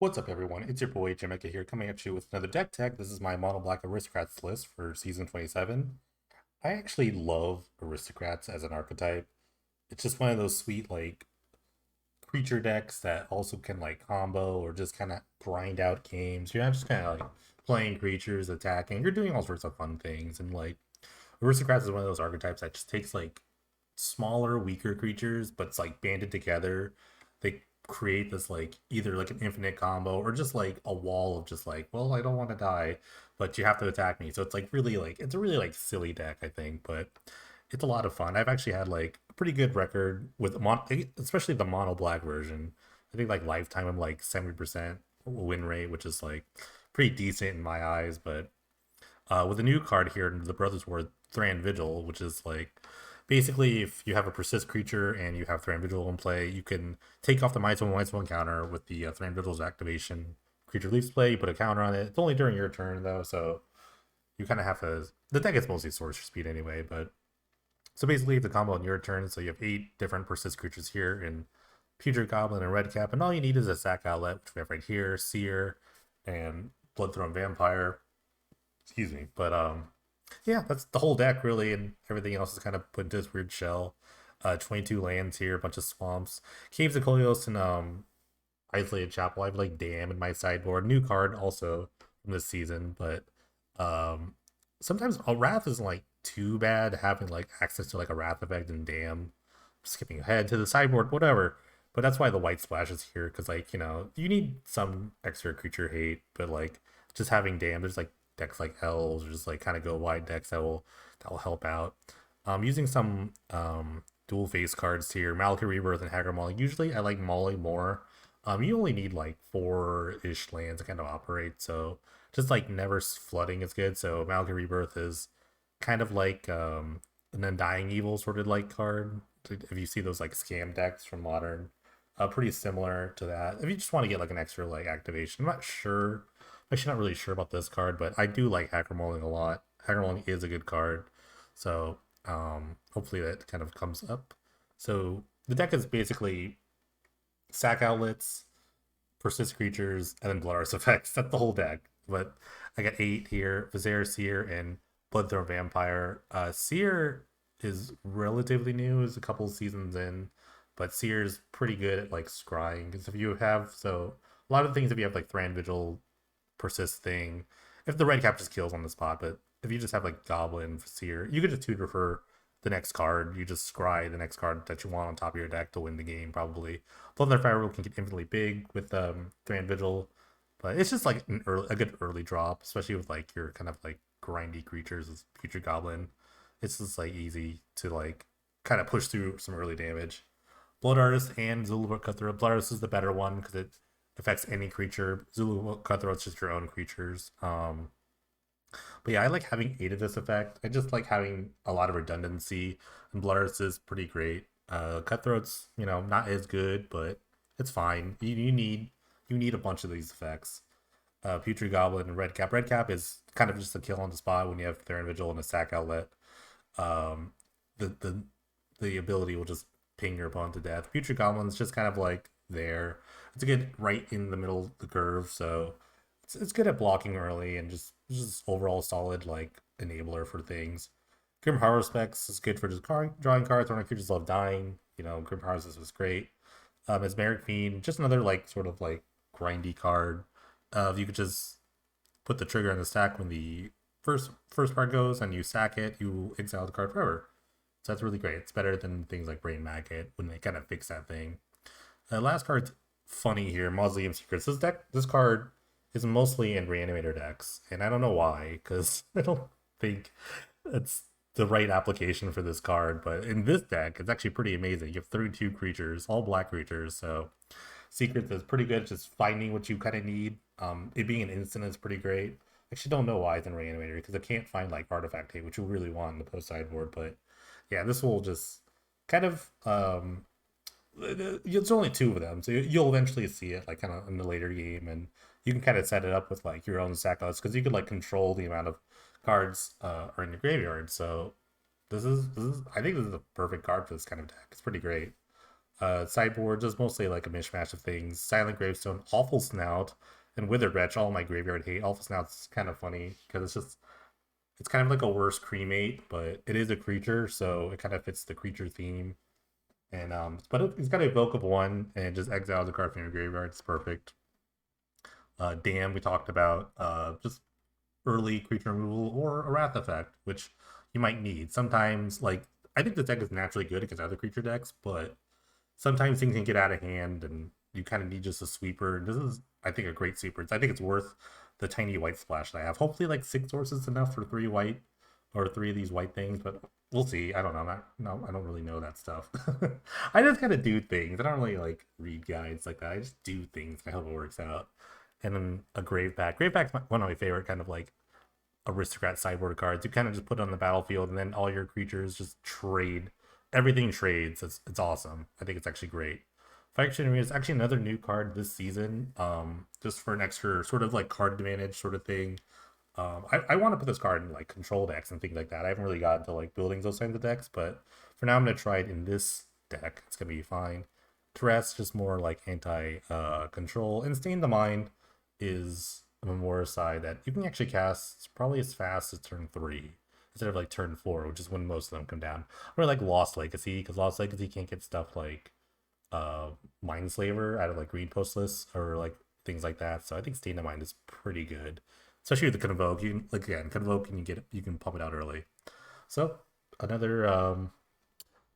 What's up, everyone? It's your boy Jamaica here, coming at you with another deck tech. This is my Mono Black Aristocrats list for season 27. I actually love Aristocrats as an archetype. It's just one of those sweet, like, creature decks that also can, like, combo or just kind of grind out games. You're not just kind of, like, playing creatures, attacking. You're doing all sorts of fun things. And, like, Aristocrats is one of those archetypes that just takes, like, smaller, weaker creatures, but it's, like, banded together. They create this like either like an infinite combo or just like a wall of just like, well, I don't want to die, but you have to attack me. So it's like really like it's a really like silly deck, I think, but it's a lot of fun. I've actually had like a pretty good record with especially the mono black version. I think like lifetime I'm like 70% win rate, which is like pretty decent in my eyes. But with a new card here, the Brothers War Thran Vigil, which is like basically if you have a persist creature and you have Thran Vigil in play, you can take off the -1/-1 counter with the Thran Vigil's activation. Creature leaves play, you put a counter on it. It's only during your turn though, so you kind of have to. The deck is mostly sorcerer speed anyway, but so basically the combo on your turn. So you have 8 different persist creatures here in Putrid Goblin and Redcap, and all you need is a sack outlet, which we have right here, Seer, and Bloodthorn Vampire. Excuse me, but yeah, that's the whole deck really, and everything else is kind of put into this weird shell. 22 lands here, a bunch of swamps, Caves of Kolios, and Isolated Chapel. I have like Dam in my sideboard. New card also from this season, but um, sometimes a Wrath isn't like too bad having like access to like a Wrath effect and Dam. Skipping ahead to the sideboard, whatever. But that's why the white splash is here, because like you need some extra creature hate, but like just having Dam, there's like decks like Elves, or just like kind of go wide decks that will help out. Using some dual face cards here, Malaka Rebirth and Hacker Mauling. Usually I like Mauling more. You only need like 4-ish lands to kind of operate, so just like never flooding is good. So Malaka Rebirth is kind of like an Undying Evil sort of like card. If you see those like scam decks from Modern, pretty similar to that. If you just want to get like an extra like activation, I'm not sure. Actually, not really sure about this card, but I do like Hacker Mauling a lot. Hacker Mauling is a good card, so hopefully that kind of comes up. So the deck is basically sack outlets, persist creatures, and then blood arts effects. That's the whole deck. But I got 8 here: Vizier, Seer, and Bloodthorn Vampire. Seer is relatively new; is a couple seasons in, but Seer is pretty good at like scrying. Because if you have a lot of things, if you have like Thran Vigil, persist thing, if the red cap just kills on the spot, but if you just have like Goblin, Seer, you could just tutor for the next card. You just scry the next card that you want on top of your deck to win the game, probably. Bloodthorn Firewall can get infinitely big with Thran Vigil, but it's just like a good early drop, especially with like your kind of like grindy creatures as Future Goblin. It's just like easy to like kind of push through some early damage. Blood Artist and Zulu Cutthroat. Blood Artist is the better one because it affects any creature. Zulu Cutthroat's just your own creatures. But yeah, I like having 8 of this effect. I just like having a lot of redundancy, and Blood Artist is pretty great. Cutthroat's not as good, but it's fine. You need a bunch of these effects. Putrid Goblin and Redcap. Redcap is kind of just a kill on the spot when you have Theron Vigil and a sack outlet. Um, the the the ability will just ping your opponent to death. Putrid Goblin's just kind of like there. It's a good right in the middle of the curve, so it's good at blocking early and just overall solid like enabler for things. Grim Power Specs is good for just drawing cards when creatures love dying. Grim Power Specs was great. As Merrick Fiend, just another like sort of like grindy card. You could just put the trigger in the stack when the first part goes, and you sack it, you exile the card forever. So that's really great. It's better than things like Brain Maggot when they kind of fix that thing. Last card's funny here, Mausoleum Secrets. This card is mostly in Reanimator decks, and I don't know why, because I don't think it's the right application for this card. But in this deck, it's actually pretty amazing. You have 32 creatures, all black creatures, so Secrets is pretty good. Just finding what you kind of need. It being an instant is pretty great. I actually don't know why it's in Reanimator because I can't find like Artifact Tape, which you really want in the post sideboard. But yeah, this will just kind of it's only 2 of them, so you'll eventually see it like kind of in the later game, and you can kind of set it up with like your own sack outs because you could like control the amount of cards are in your graveyard. So this is I think this is a perfect card for this kind of deck. It's pretty great. Sideboards is mostly like a mishmash of things. Silent Gravestone, Awful Snout, and Withered Wretch, all my graveyard hate. Awful Snout's kind of funny because it's kind of like a worse cremate, but it is a creature, so it kind of fits the creature theme. And but it's got a evoke of one and just exiles a card from your graveyard. It's perfect. Dam we talked about. Just early creature removal or a wrath effect, which you might need. Sometimes, like I think this deck is naturally good against other creature decks, but sometimes things can get out of hand and you kind of need just a sweeper. This is, I think, a great sweeper. I think it's worth the tiny white splash that I have. Hopefully, like 6 sources is enough for 3 white or 3 of these white things, but we'll see. I don't know. No, I don't really know that stuff. I just kind of do things. I don't really like read guides like that. I just do things. I hope it works out. And then a grave pack. Grave pack's one of my favorite kind of like aristocrat sideboard cards. You kind of just put it on the battlefield, and then all your creatures just trade. Everything trades. It's awesome. I think it's actually great. Faction Arena is actually another new card this season. Just for an extra sort of like card advantage sort of thing. I want to put this card in like control decks and things like that. I haven't really gotten to like building those kinds of decks, but for now I'm gonna try it in this deck. It's gonna be fine. Duress just more like anti control, and Stain the Mind is a Memora side that you can actually cast probably as fast as turn 3 instead of like turn 4, which is when most of them come down. Or like Lost Legacy, because Lost Legacy can't get stuff like Mindslaver out of like Green Post lists or like things like that. So I think Stain of Mind is pretty good, especially with the Convoke. You can, like again, Convoke and you can pump it out early. So another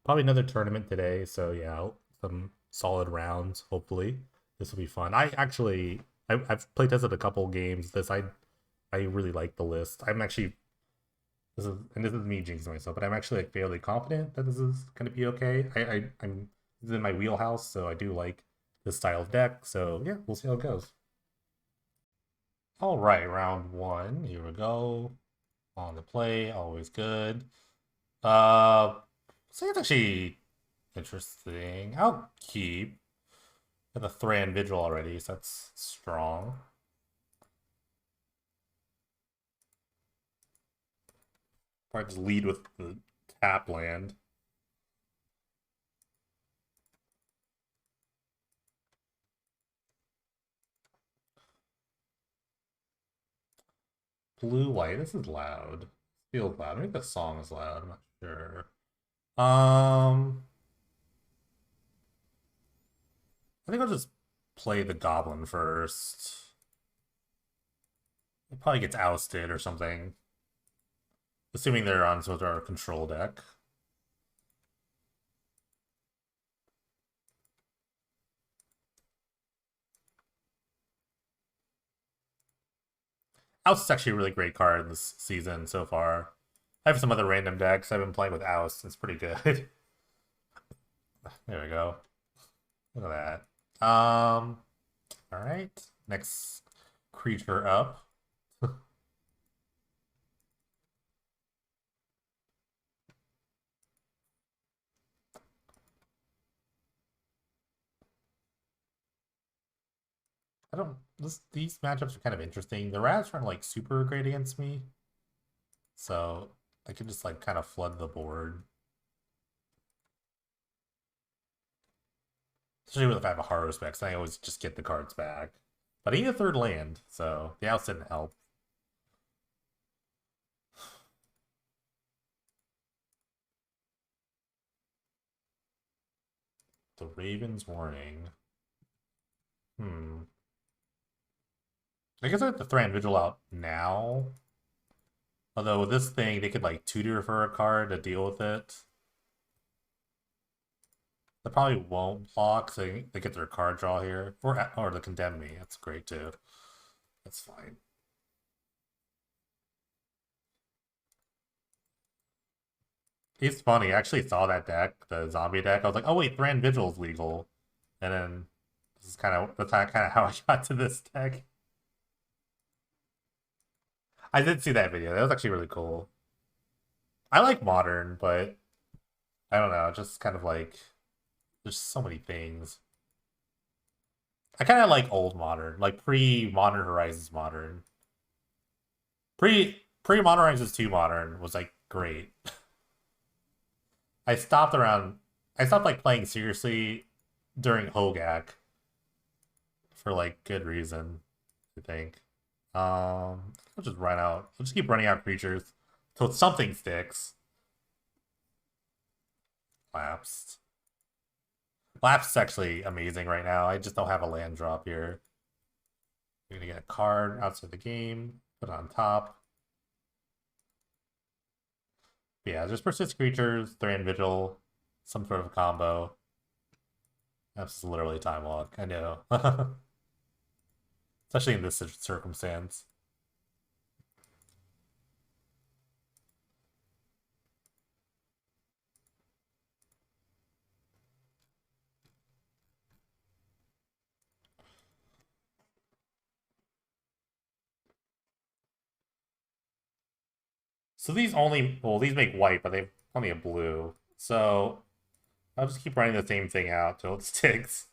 probably another tournament today. So yeah, some solid rounds. Hopefully this will be fun. I've play tested a couple games. I really like the list. I'm actually this is me jinxing myself, but I'm actually like fairly confident that this is gonna be okay. I'm this is in my wheelhouse, so I do like this style of deck. So yeah, we'll see how it goes. All right, round 1. Here we go. On the play, always good. So it's actually interesting. I'll keep. Got the Thran Vigil already, so that's strong. Probably just lead with the tap land. Blue white. This is loud. Feels loud. Maybe the song is loud. I'm not sure. I think I'll just play the goblin first. It probably gets ousted or something. Assuming they're on sort of our control deck. Oust is actually a really great card this season so far. I have some other random decks. I've been playing with Oust. It's pretty good. There we go. Look at that. All right. Next creature up. I don't. These matchups are kind of interesting. The rats aren't like super great against me, so I can just like kind of flood the board. Especially if I have a Horror Specs, I always just get the cards back. But I need a third land, so the outs didn't help. The Raven's Warning. I guess I have the Thran Vigil out now. Although with this thing, they could like tutor for a card to deal with it. They probably won't block, so they get their card draw here. Or they condemn me. That's great too. That's fine. It's funny. I actually saw that deck, the zombie deck. I was like, oh wait, Thran Vigil's legal. And then this is that's kind of how I got to this deck. I did see that video. That was actually really cool. I like modern, but I don't know, just kind of like there's so many things. I kind of like old modern, like pre-Modern Horizons modern. Pre-Modern Horizons 2 modern was like great. I stopped like playing seriously during Hogak for like good reason, I think. I'll just run out. I'll just keep running out creatures till something sticks. Lapsed. Lapsed is actually amazing right now. I just don't have a land drop here. You're gonna get a card outside the game, put it on top. Yeah, there's persist creatures, 3 vigil, some sort of combo. That's literally time walk. I know. Especially in this circumstance. So these only, well, these make white, but they have plenty of blue. So I'll just keep running the same thing out till it sticks.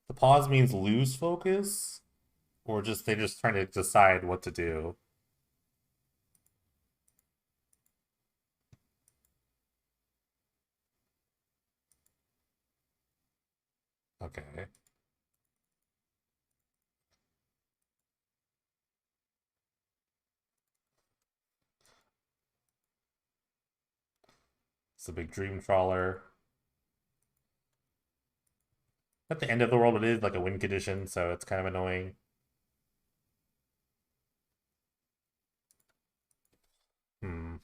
The pause means lose focus, or just they just trying to decide what to do. Okay. It's a big dream trawler. At the end of the world, it is like a win condition, so it's kind of annoying. Hmm.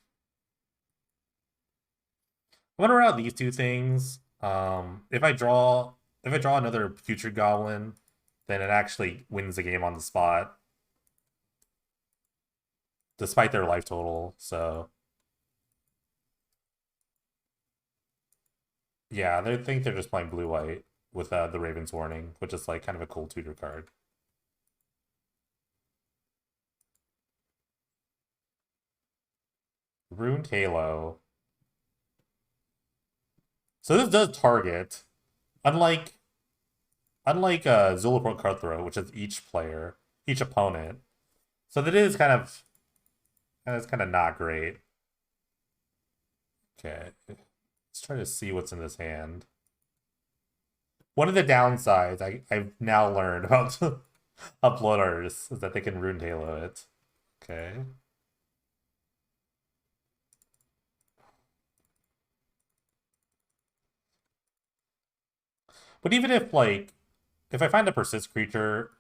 I'm gonna run out these two things. If I draw another future goblin, then it actually wins the game on the spot, despite their life total. So yeah, they think they're just playing blue white with the Raven's Warning, which is like kind of a cool tutor card. Rune Halo. So this does target, unlike Zulaport Cutthroat, which is each player, each opponent. So that is kind of not great. Okay, let's try to see what's in this hand. One of the downsides I've now learned about uploaders is that they can Rune Halo it. Okay. But even if like if I find a persist creature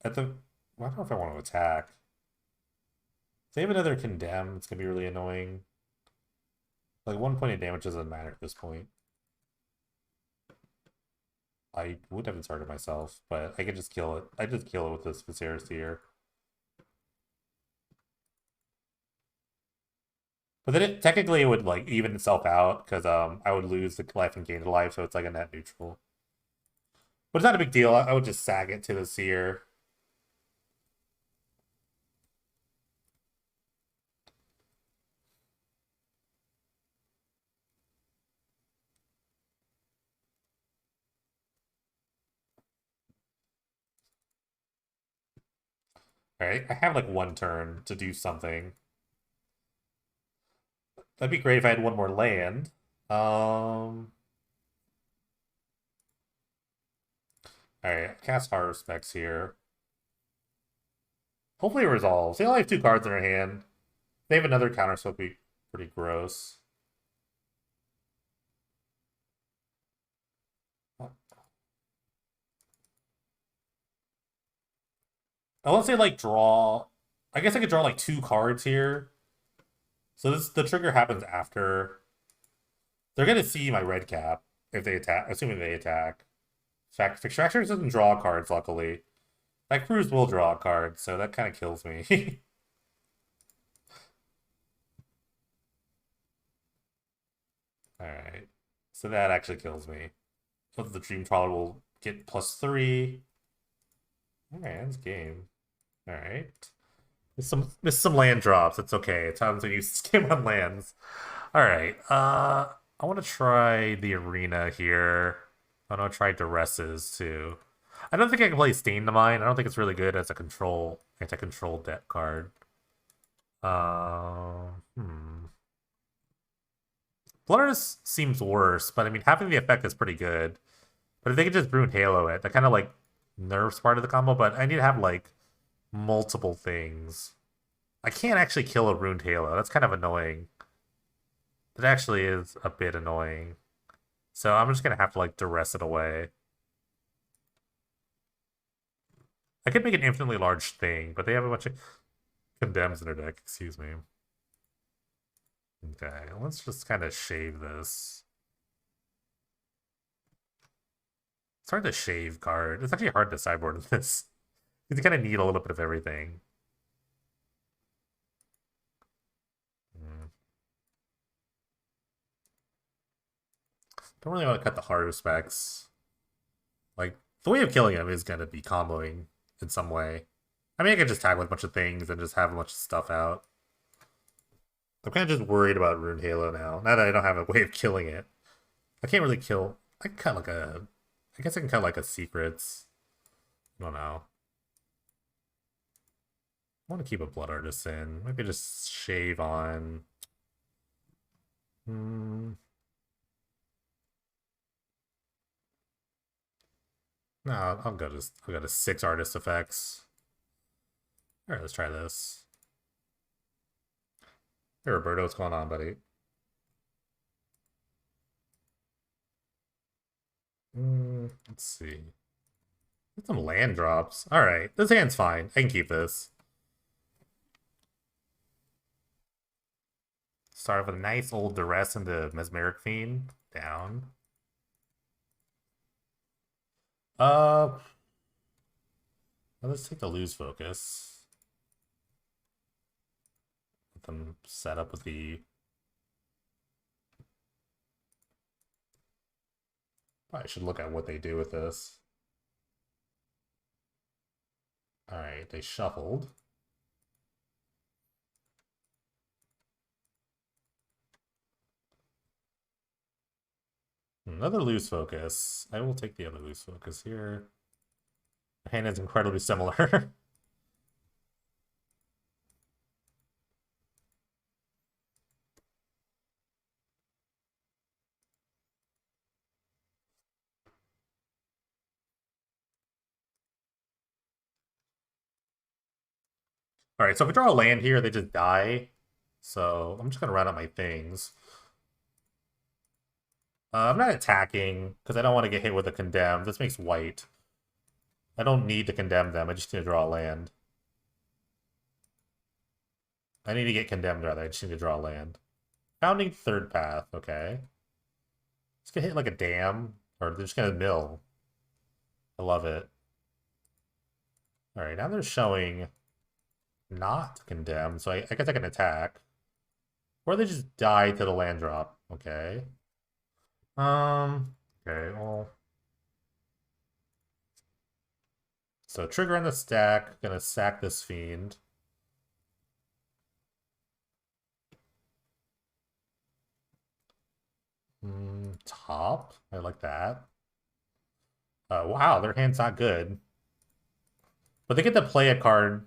at the well, I don't know if I want to attack. If they have another condemn, it's gonna be really annoying. Like 1 point of damage doesn't matter at this point. I would have inserted myself, but I could just kill it. I just kill it with this Viserys here. But then technically it would like even itself out because I would lose the life and gain the life, so it's like a net neutral. But it's not a big deal. I would just sag it to the seer. Alright, I have like 1 turn to do something. That'd be great if I had 1 more land. Alright, cast Heart of Specs here. Hopefully it resolves. They only have 2 cards in their hand. They have another counter, so it'd be pretty gross. Unless they like draw. I guess I could draw like 2 cards here. So the trigger happens after. They're gonna see my red cap if they attack, assuming they attack. Extractors doesn't draw cards, luckily. That Cruise will draw a card, so that kind of kills me. Alright. So that actually kills me. So the Dream Trawler will get +3. Alright, that's game. Alright. Missed some land drops. It's okay. It's time to use this game on lands. Alright. I want to try the arena here. I want to try Duresses too. I don't think I can play Stain to Mine. I don't think it's really good as a anti-control deck card. Hmm. Blood Artist seems worse, but I mean, having the effect is pretty good. But if they could just Rune Halo it, that kind of like nerfs part of the combo, but I need to have like multiple things. I can't actually kill a Runed Halo. That's kind of annoying. It actually is a bit annoying. So I'm just going to have to like duress it away. I could make an infinitely large thing, but they have a bunch of condemns in their deck. Excuse me. Okay, let's just kind of shave this. It's hard to shave card. It's actually hard to sideboard in this. You kind of need a little bit of everything. Mm. Don't really want to cut the hard specs. Like, the way of killing him is going to be comboing in some way. I mean, I could just tag with a bunch of things and just have a bunch of stuff out. I'm kind of just worried about Rune Halo now that I don't have a way of killing it. I can't really kill... I can cut like a... I guess I can cut like a secrets. I don't know. I want to keep a Blood Artist in. Maybe just shave on... No, I'll go to 6 artist effects. Alright, let's try this. Hey Roberto, what's going on, buddy? Let's see. Get some land drops. Alright, this hand's fine. I can keep this. Start with a nice old duress into Mesmeric Fiend. Down. Let's take the lose focus. Let them set up with the... I should look at what they do with this. Alright, they shuffled. Another lose focus. I will take the other lose focus here. The hand is incredibly similar. Alright, so if we draw a land here, they just die. So I'm just going to run out my things. I'm not attacking, because I don't want to get hit with a condemn. This makes white. I don't need to condemn them, I just need to draw a land. I need to get condemned, rather. I just need to draw a land. Founding third path, okay. It's gonna hit like a dam, or they're just gonna mill. I love it. Alright, now they're showing not condemn, so I guess I can attack. Or they just die to the land drop. Okay. Okay, well. So trigger on the stack, gonna sack this fiend. Top. I like that. Wow, their hand's not good. But they get to play a card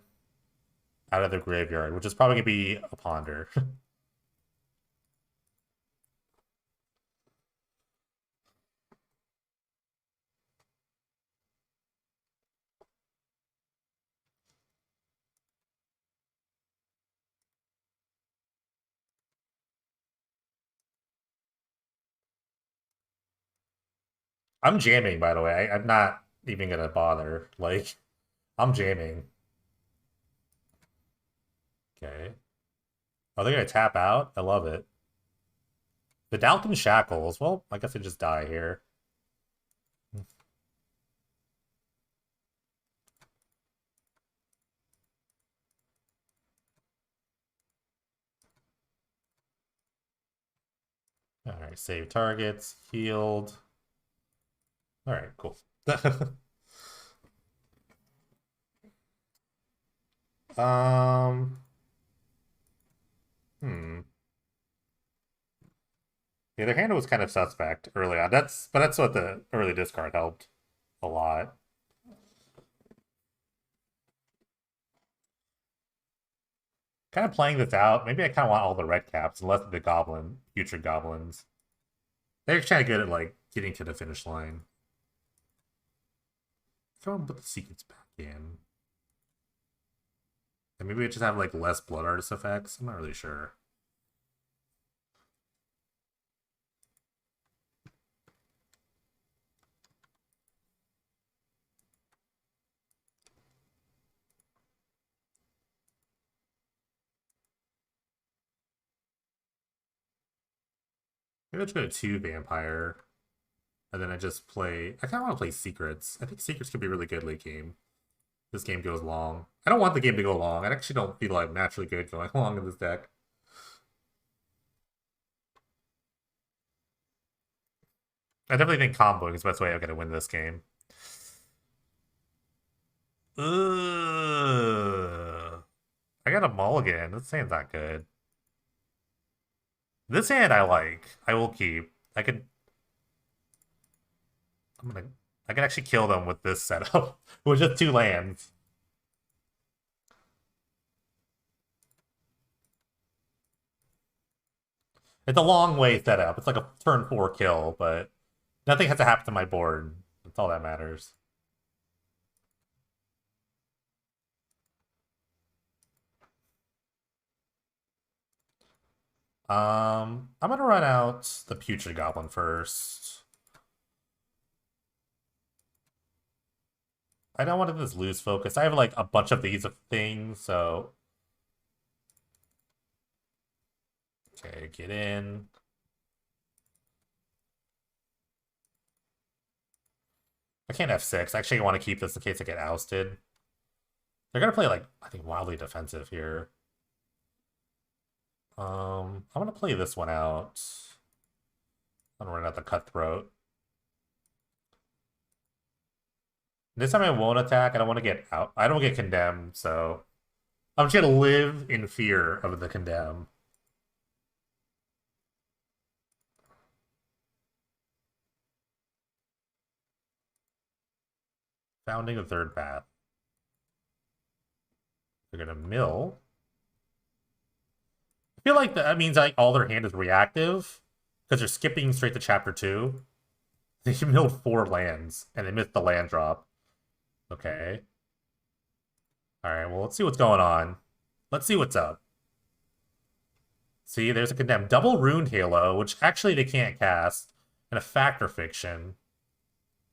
out of their graveyard, which is probably going to be a Ponder. I'm jamming, by the way. I'm not even going to bother. Like, I'm jamming. Okay. Oh, they're going to tap out? I love it. The Dalton Shackles. Well, I guess they just die here. Alright, save targets. Healed. Alright, cool. Um... Hmm. Yeah, their hand was kind of suspect early on. But that's what the early discard helped a lot. Kind of playing this out. Maybe I kind of want all the red caps and less of the future goblins. They're kind of good at like getting to the finish line. Come on, put the secrets back in. And maybe we just have like less blood artist effects. I'm not really sure. Maybe let's go to 2 vampire. And then I just play. I kind of want to play secrets. I think secrets could be really good late game. This game goes long. I don't want the game to go long. I actually don't feel like naturally good going long in this deck. I definitely think comboing is the best way I'm going to win this game. Ugh. I got a mulligan. This hand's not good. This hand I like. I will keep. I can actually kill them with this setup. With just 2 lands. It's a long way set up. It's like a turn 4 kill, but nothing has to happen to my board. That's all that matters. I'm gonna run out the Putrid Goblin first. I don't want to just lose focus. I have like a bunch of these things, so okay, get in. I can't F6. Actually, I want to keep this in case I get ousted. They're gonna play like I think wildly defensive here. I'm gonna play this one out. I'm gonna run out the Cutthroat. This time I won't attack. I don't want to get out. I don't get condemned, so I'm just gonna live in fear of the condemn. Founding the third path. They're gonna mill. I feel like that means like all their hand is reactive because they're skipping straight to chapter 2. They milled 4 lands and they missed the land drop. Okay. Alright, well, let's see what's going on. Let's see what's up. See, there's a condemned double Runed Halo, which actually they can't cast, and a Factor Fiction.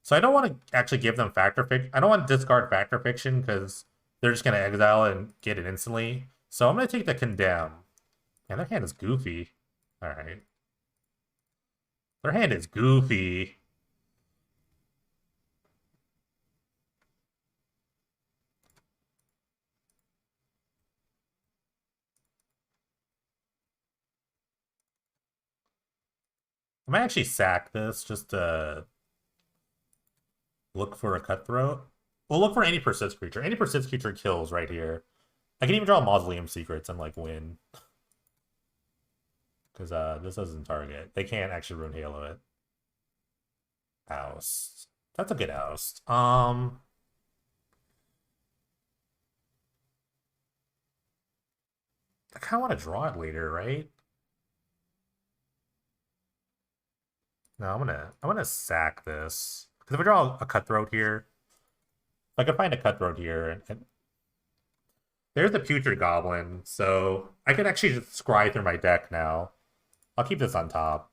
So I don't want to actually give them Factor Fiction. I don't want to discard Factor Fiction because they're just going to exile and get it instantly. So I'm going to take the Condemn. Man, their hand is goofy. Alright. Their hand is goofy. I might actually sack this just to look for a Cutthroat. We'll look for any Persist creature. Any Persist creature kills right here. I can even draw Mausoleum Secrets and like win. Because this doesn't target. They can't actually Rune Halo it. Oust. That's a good oust. I kind of want to draw it later, right? No, I'm gonna sack this. Because if I draw a Cutthroat here, if I could find a Cutthroat here, and there's the Putrid Goblin, so I could actually just scry through my deck now. I'll keep this on top.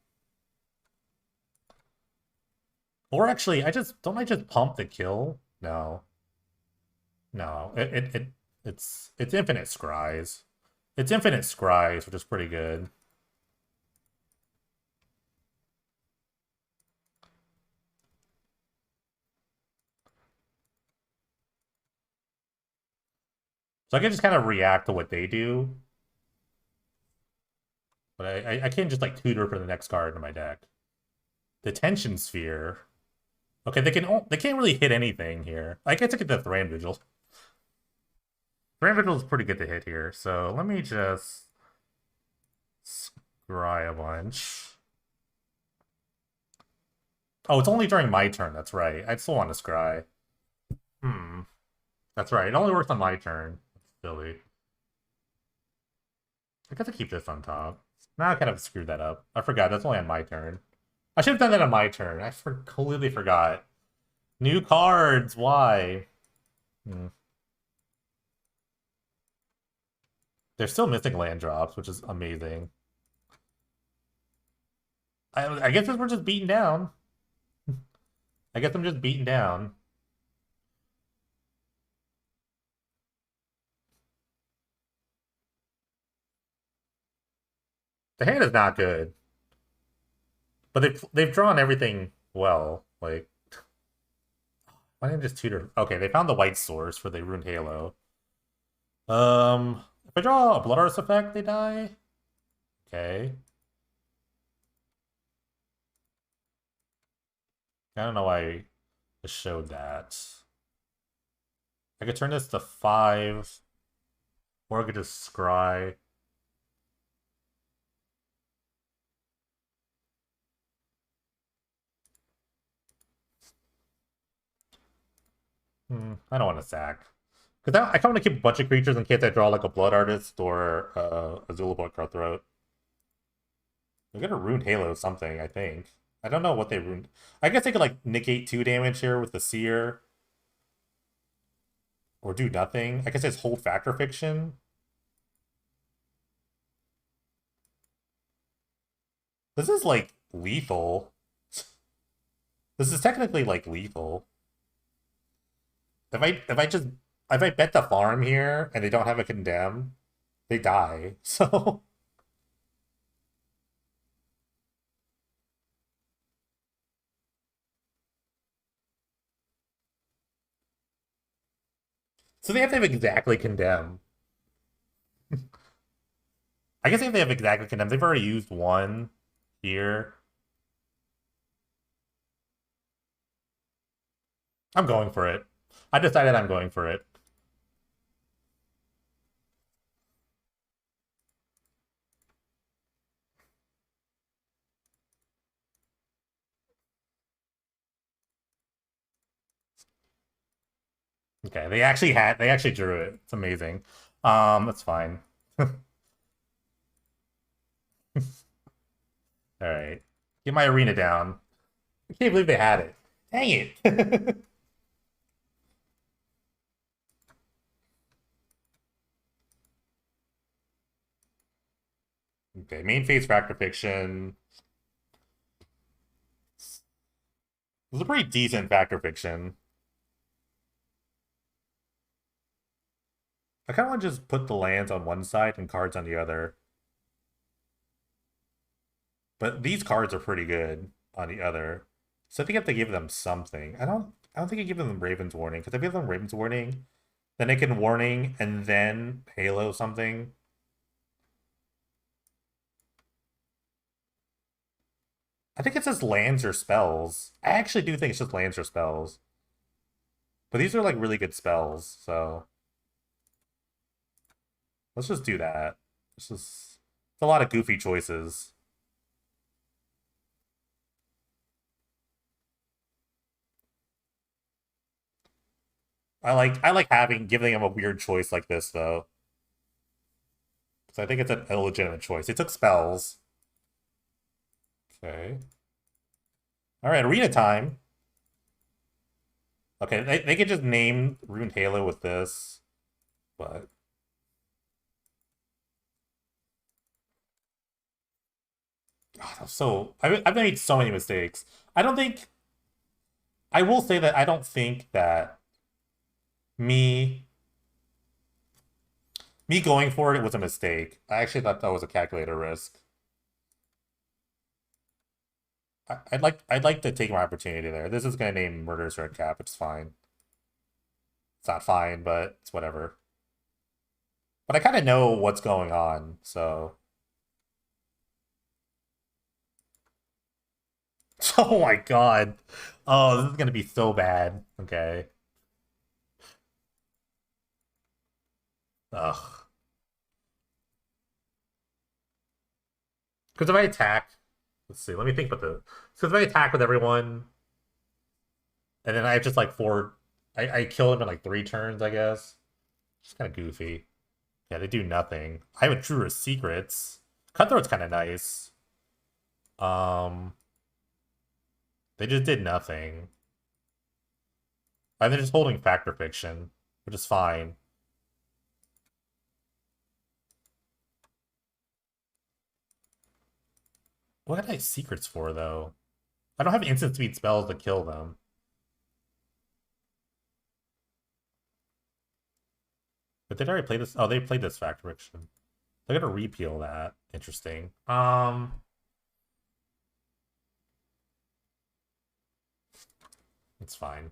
Or actually, don't I just pump the kill? No. No. It's infinite scries. It's infinite scries, which is pretty good. So I can just kind of react to what they do. But I can't just like tutor for the next card in my deck. Detention Sphere. Okay, they can't really hit anything here. I guess I get the Thran Vigil. Thran Vigil is pretty good to hit here, so let me just scry a bunch. Oh, it's only during my turn, that's right. I still want to scry. That's right, it only works on my turn. Silly. I got to keep this on top. Now I kind of screwed that up. I forgot, that's only on my turn. I should have done that on my turn. Completely forgot. New cards, why? Hmm. They're still missing land drops, which is amazing. I guess we're just beaten down. I guess I'm just beaten down. The hand is not good, but they've drawn everything well. Like, why didn't I just tutor? Okay, they found the white source for the Ruined Halo. If I draw a Blood Artist effect, they die. Okay. I don't know why I showed that. I could turn this to 5, or I could just scry. I don't want to sack. Because I kind of want to keep a bunch of creatures in case I draw like a Blood Artist or a Zulabot Cutthroat. We're gonna Ruined Halo something, I think. I don't know what they ruined. I guess they could like negate 2 damage here with the Seer. Or do nothing. I guess it's hold Factor Fiction. This is like lethal. This is technically like lethal. If I bet the farm here and they don't have a condemn, they die. So so they have to have exactly condemn. I guess if they have exactly condemn, they've already used one here. I'm going for it. I decided I'm going for it. Okay, they actually drew it. It's amazing. That's fine. All right. Get my arena down. I can't believe they had it. Dang it. Okay, main phase Factor Fiction. It was a pretty decent Factor Fiction. I kind of want to just put the lands on one side and cards on the other. But these cards are pretty good on the other. So I think I have to give them something. I don't think I give them Raven's Warning, because if I give them Raven's Warning, then they can Warning and then Halo something. I think it says lands or spells. I actually do think it's just lands or spells. But these are like really good spells, so let's just do that. It's a lot of goofy choices. I like giving him a weird choice like this though. So I think it's an illegitimate choice. It took spells. Okay. Alright, arena time. Okay, they could just name Ruined Halo with this, but God, I've made so many mistakes. I don't think I will say that I don't think that me me going for it was a mistake. I actually thought that was a calculator risk. I'd like to take my opportunity there. This is gonna name Murderous Red Cap, which is fine. It's not fine, but it's whatever. But I kind of know what's going on, so. Oh my god. Oh, this is gonna be so bad. Okay. Ugh. Because if I attack, let's see, let me think about the. Because if I attack with everyone, and then I have just like 4, I kill him in like 3 turns, I guess. It's kind of goofy. Yeah, they do nothing. I have a Truer Secrets. Cutthroat's kind of nice. Um, they just did nothing. And they're just holding Fact or Fiction, which is fine. What got I secrets for, though? I don't have instant speed spells to kill them. But did I already play this? Oh, they played this Fact or Fiction. They're gonna repeal that. Interesting. It's fine.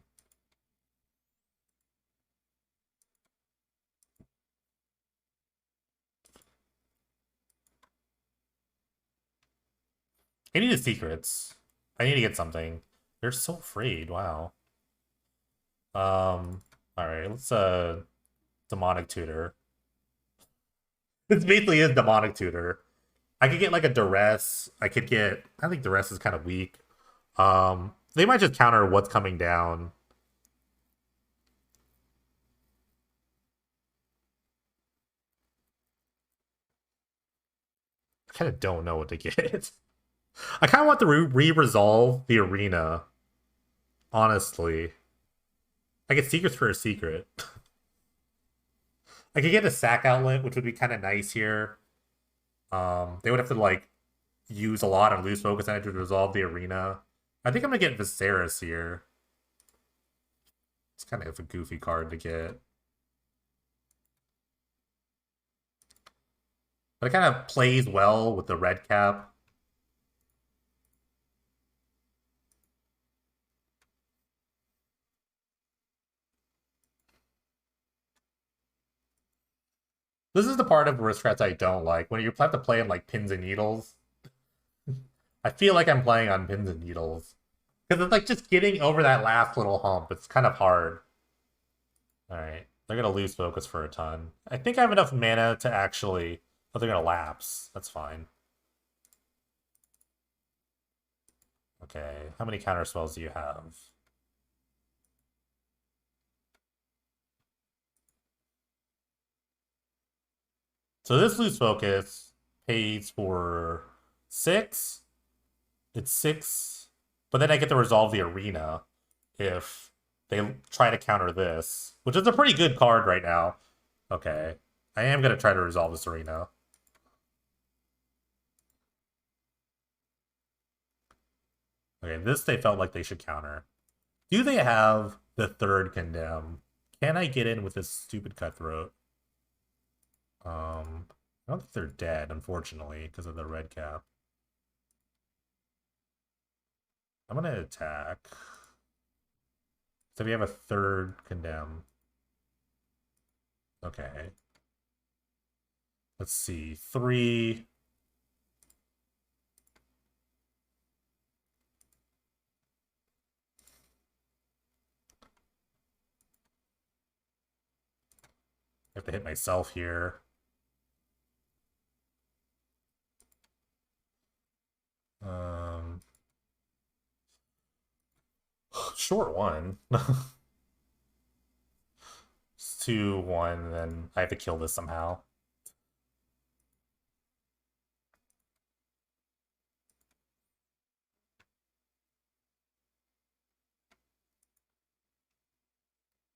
I need the secrets. I need to get something. They're so afraid. Wow. All right. Let's demonic tutor. This basically is demonic tutor. I could get like a duress. I could get. I think duress is kind of weak. They might just counter what's coming down. I kind of don't know what to get. I kind of want to re-resolve the arena. Honestly, I get secrets for a secret. I could get a sack outlet, which would be kind of nice here. They would have to like use a lot of loose focus energy to resolve the arena. I think I'm gonna get Viserys here. It's kind of a goofy card to get. But it kind of plays well with the red cap. This is the part of Aristocrats I don't like. When you have to play in like pins and needles. I feel like I'm playing on pins and needles. Because it's like just getting over that last little hump. It's kind of hard. Alright. They're going to lose focus for a ton. I think I have enough mana to actually... Oh, they're going to lapse. That's fine. Okay. How many counter spells do you have? So this lose focus pays for 6. It's 6. But then I get to resolve the arena if they try to counter this, which is a pretty good card right now. Okay. I am going to try to resolve this arena. Okay, this they felt like they should counter. Do they have the third condemn? Can I get in with this stupid cutthroat? I don't think they're dead, unfortunately, because of the red cap. I'm gonna attack. So we have a third condemn. Okay. Let's see. 3. I have to hit myself here. Short one. It's 2-1, then I have to kill this somehow.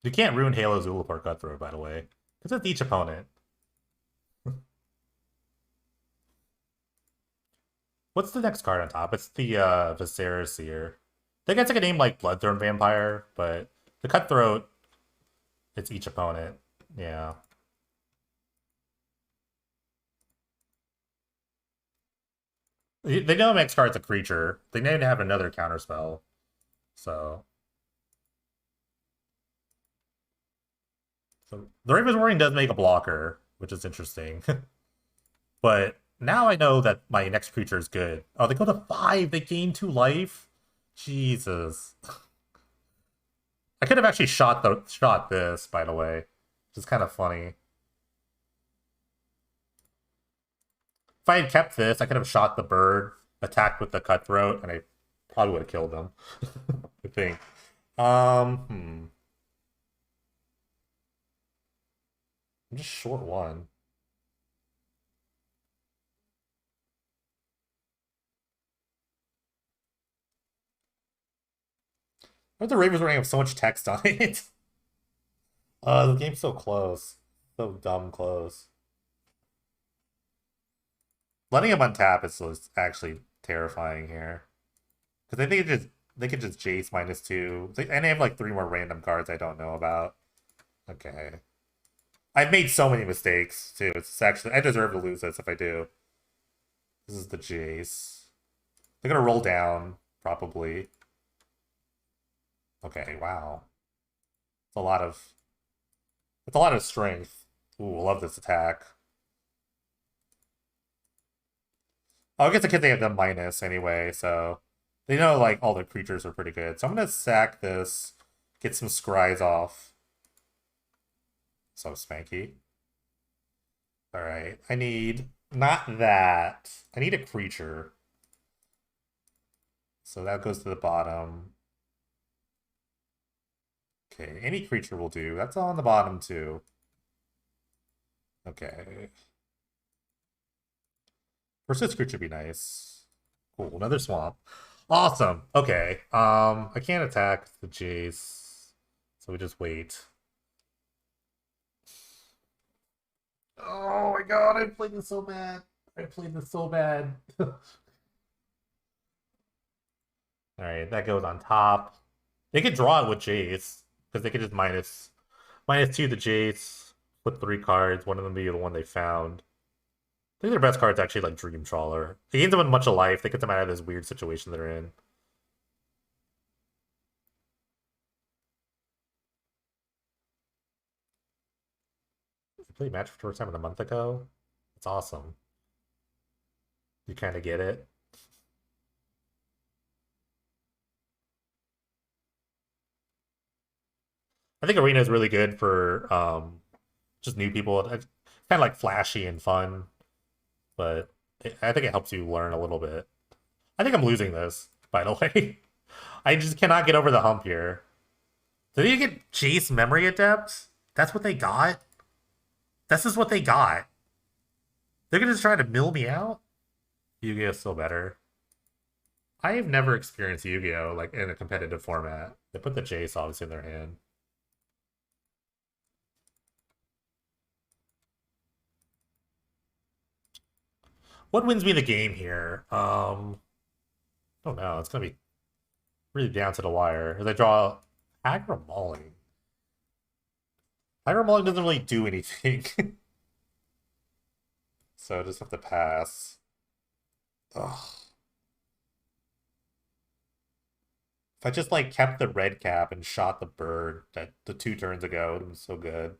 You can't ruin Halo's Ulapar Cutthroat, by the way. Because it's each opponent. What's the next card on top? It's the Viserys here. I think it's like a name like Bloodthorn Vampire, but the Cutthroat, it's each opponent. Yeah. They know next card's a creature. They need to have another counterspell. So the Raven's Warning does make a blocker, which is interesting. But now I know that my next creature is good. Oh, they go to 5. They gain 2 life. Jesus. I could have actually shot this, by the way. Which is kind of funny. If I had kept this, I could have shot the bird, attacked with the cutthroat, and I probably would have killed them. I think. I'm just short 1. But the Ravens running have so much text on it. The game's so close. So dumb close. Letting him untap is actually terrifying here. Because they could just Jace -2. And they have like 3 more random cards I don't know about. Okay. I've made so many mistakes too. It's actually I deserve to lose this if I do. This is the Jace. They're gonna roll down, probably. Okay, wow. It's a lot of strength. Ooh, I love this attack. Oh, I guess the kid they have them minus anyway, so they know like all their creatures are pretty good. So I'm gonna sack this, get some scries off. So spanky. Alright. I need not that. I need a creature. So that goes to the bottom. Okay, any creature will do. That's on the bottom too. Okay. Persist creature would be nice. Cool, another swamp. Awesome. Okay. I can't attack the Jace. So we just wait. Oh my god, I played this so bad. I played this so bad. Alright, that goes on top. They could draw it with Jace. Because they could just -2 the Jace, flip 3 cards, one of them be the one they found. I think their best card's actually like Dream Trawler. It gains them much of life. They get them out of this weird situation they're in. You played Match for the first time a month ago? It's awesome. You kind of get it. I think Arena is really good for just new people. It's kind of like flashy and fun, but I think it helps you learn a little bit. I think I'm losing this, by the way. I just cannot get over the hump here. Did he get Jace Memory Adept? That's what they got? This is what they got. They're gonna just try to mill me out? Yu-Gi-Oh's still better. I have never experienced Yu-Gi-Oh! Like in a competitive format. They put the Jace obviously in their hand. What wins me the game here? I don't know. It's gonna be really down to the wire. As I draw Aggro Mauling. Aggro Mauling doesn't really do anything. So I just have to pass. Ugh. If I just like kept the red cap and shot the bird that the 2 turns ago, it was so good.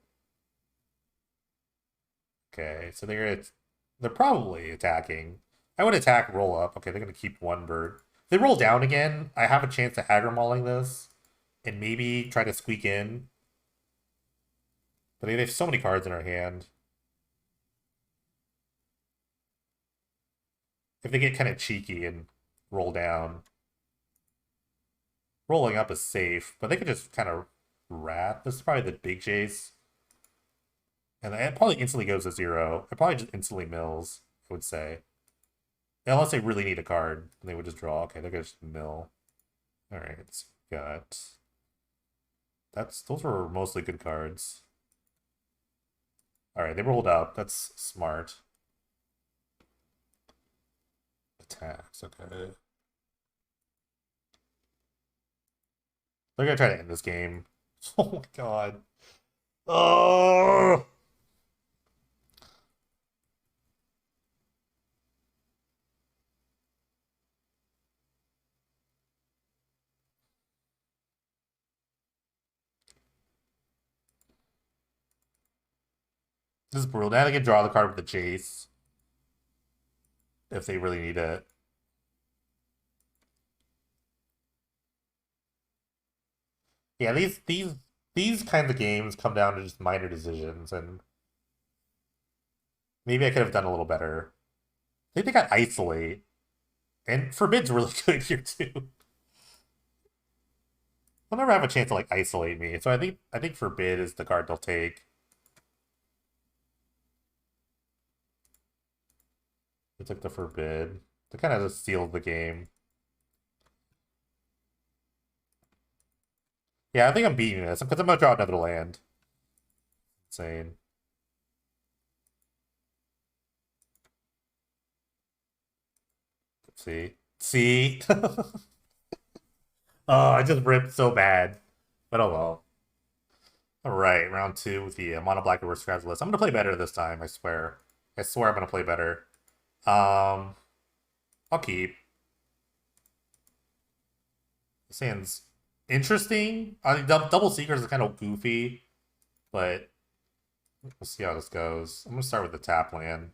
Okay, so they're probably attacking. I would attack roll up. Okay, they're gonna keep 1 bird. If they roll down again, I have a chance to aggro mauling this and maybe try to squeak in. But they have so many cards in our hand. If they get kind of cheeky and roll down. Rolling up is safe, but they could just kind of rat. This is probably the big chase. And it probably instantly goes to 0. It probably just instantly mills, I would say. Unless they really need a card, they would just draw. Okay, they're gonna just mill. Alright, so got... Those were mostly good cards. Alright, they rolled up. That's smart. Attacks, okay. They're gonna try to end this game. Oh my god. Oh! This is brutal. Now they can draw the card with the chase. If they really need it. Yeah, these kinds of games come down to just minor decisions, and maybe I could have done a little better. I think they got Isolate. And Forbid's really good here too. They'll never have a chance to like isolate me. So I think Forbid is the card they'll take. They took the Forbid. They kind of just sealed the game. Yeah, I think I'm beating this because I'm gonna draw another land. Insane. See? See? Oh, I just ripped so bad. But oh well. Alright, round two with the mono black aristocrats list. I'm gonna play better this time, I swear. I swear I'm gonna play better. Um, I'll keep. This hand's interesting. I think double secrets is kind of goofy, but we'll see how this goes. I'm gonna start with the tap land.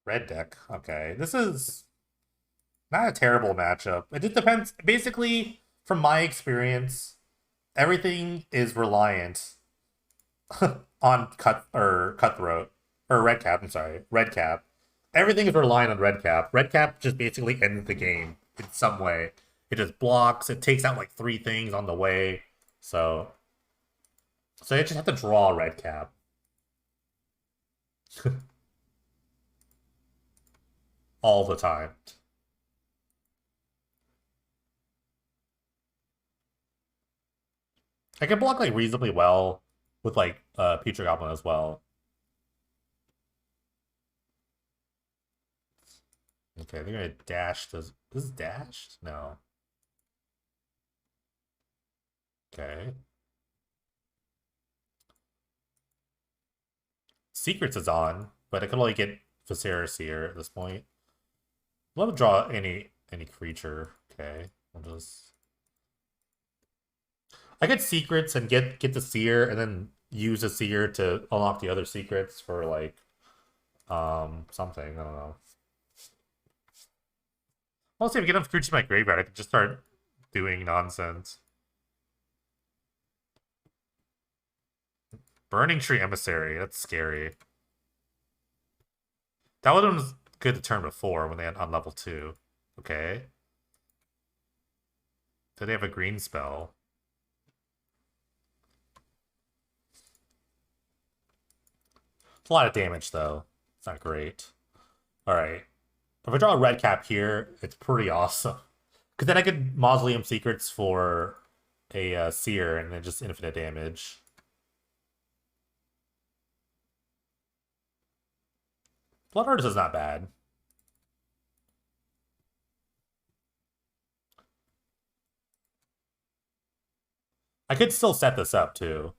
Red deck. Okay, this is not a terrible matchup. It just depends. Basically, from my experience, everything is reliant on cutthroat or red cap. I'm sorry, red cap. Everything is reliant on red cap. Red cap just basically ends the game in some way. It just blocks. It takes out like three things on the way. So, so you just have to draw red cap all the time. I can block like reasonably well with like Future Goblin as well. Okay, they're gonna dash. Does this is dashed? No. Okay. Secrets is on, but I could only get Viserys here at this point. Let me draw any creature. Okay, I'll just. I get secrets and get the seer, and then use a seer to unlock the other secrets for like something. I don't know. Also, if I get enough creatures in my graveyard, I could just start doing nonsense. Burning Tree Emissary. That's scary. That would have been good to turn before when they had on level 2. Okay. Did they have a green spell? It's a lot of damage, though. It's not great. Alright. If I draw a red cap here, it's pretty awesome. Because then I could Mausoleum Secrets for a Seer and then just infinite damage. Blood Artist is not bad. I could still set this up, too.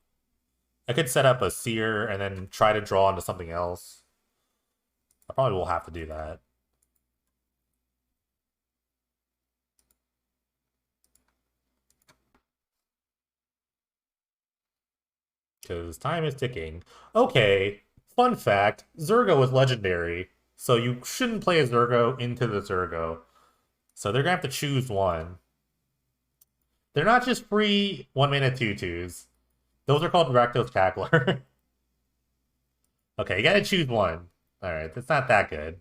I could set up a Seer and then try to draw into something else. I probably will have to do that. Because time is ticking. Okay, fun fact, Zergo is legendary, so you shouldn't play a Zergo into the Zergo. So they're going to have to choose one. They're not just free 1-mana tutus. Those are called Rakdos Cackler. Okay, you gotta choose one. Alright, that's not that good.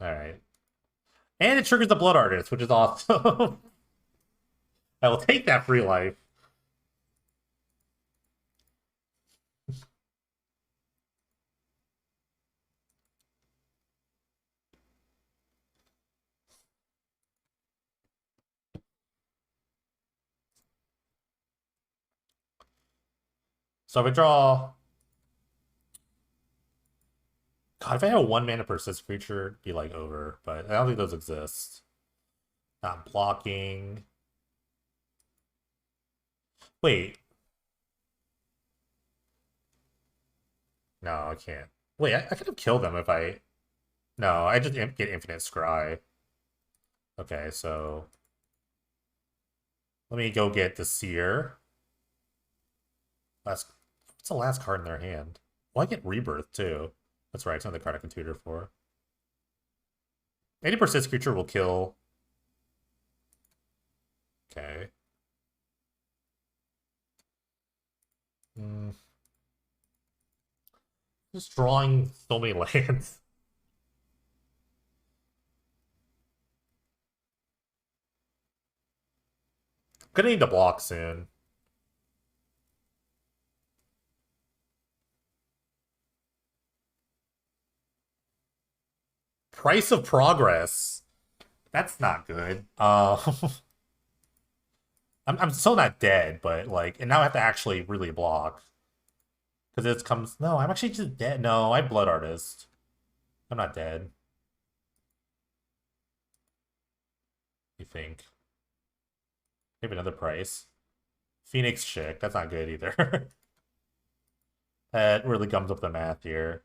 Alright. And it triggers the Blood Artist, which is awesome. I will take that free life. So if I draw... God, if I had a 1-mana persist creature, it'd be like over. But I don't think those exist. Not blocking. Wait. No, I can't. Wait, I could have killed them if I... No, I just get infinite scry. Okay, so... Let me go get the Seer. What's the last card in their hand? Well, I get Rebirth, too. That's right, it's another card I can tutor for. Any persist creature will kill. Okay. Hmm. Just drawing so many lands. Gonna need to block soon. Price of progress. That's not good. I'm still not dead, but like, and now I have to actually really block because it comes. No, I'm actually just dead. No, I blood artist. I'm not dead. You think? Maybe another price. Phoenix chick. That's not good either. That really gums up the math here.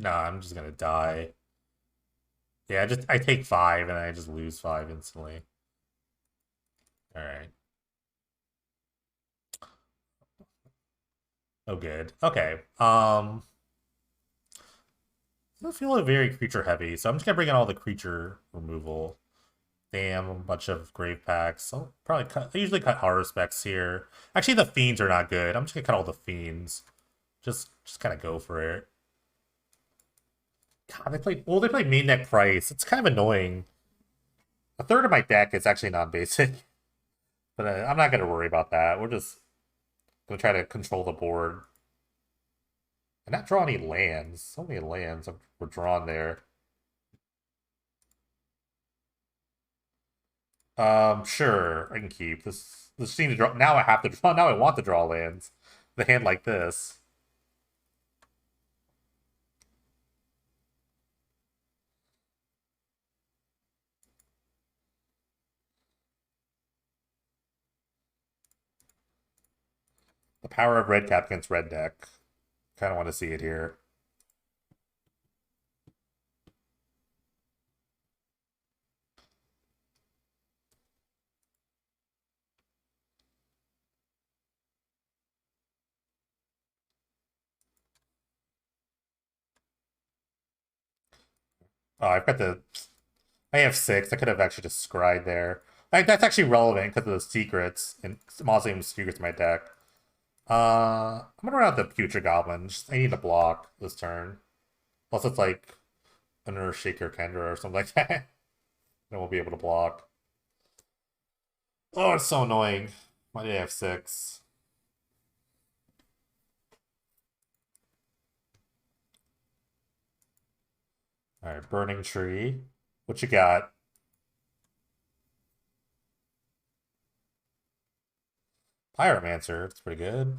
Nah, I'm just gonna die. Yeah, I take 5 and I just lose 5 instantly. All right. Oh, good. Okay. I feel like very creature heavy, so I'm just gonna bring in all the creature removal. Damn, a bunch of grave packs. I'll probably cut. I usually cut horror specs here. Actually, the fiends are not good. I'm just gonna cut all the fiends. Just kind of go for it. God, they played. Well, they played main deck price. It's kind of annoying. A third of my deck is actually non-basic, but I'm not gonna worry about that. We're just gonna try to control the board and not draw any lands. So many lands were drawn there. Sure, I can keep this. This seems to draw. Now I have to draw. Now I want to draw lands. The hand like this. The power of red cap against red deck. Kind of want to see it here. Oh, I've got the. I have 6. I could have actually just scried there. That's actually relevant because of the secrets and mausoleum secrets in my deck. I'm gonna run out the Future Goblins. I need to block this turn. Plus, it's like an Earthshaker Kendra or something like that. Then we'll be able to block. Oh, it's so annoying. Why did I have 6? Alright, Burning Tree. What you got? Pyromancer. It's pretty good.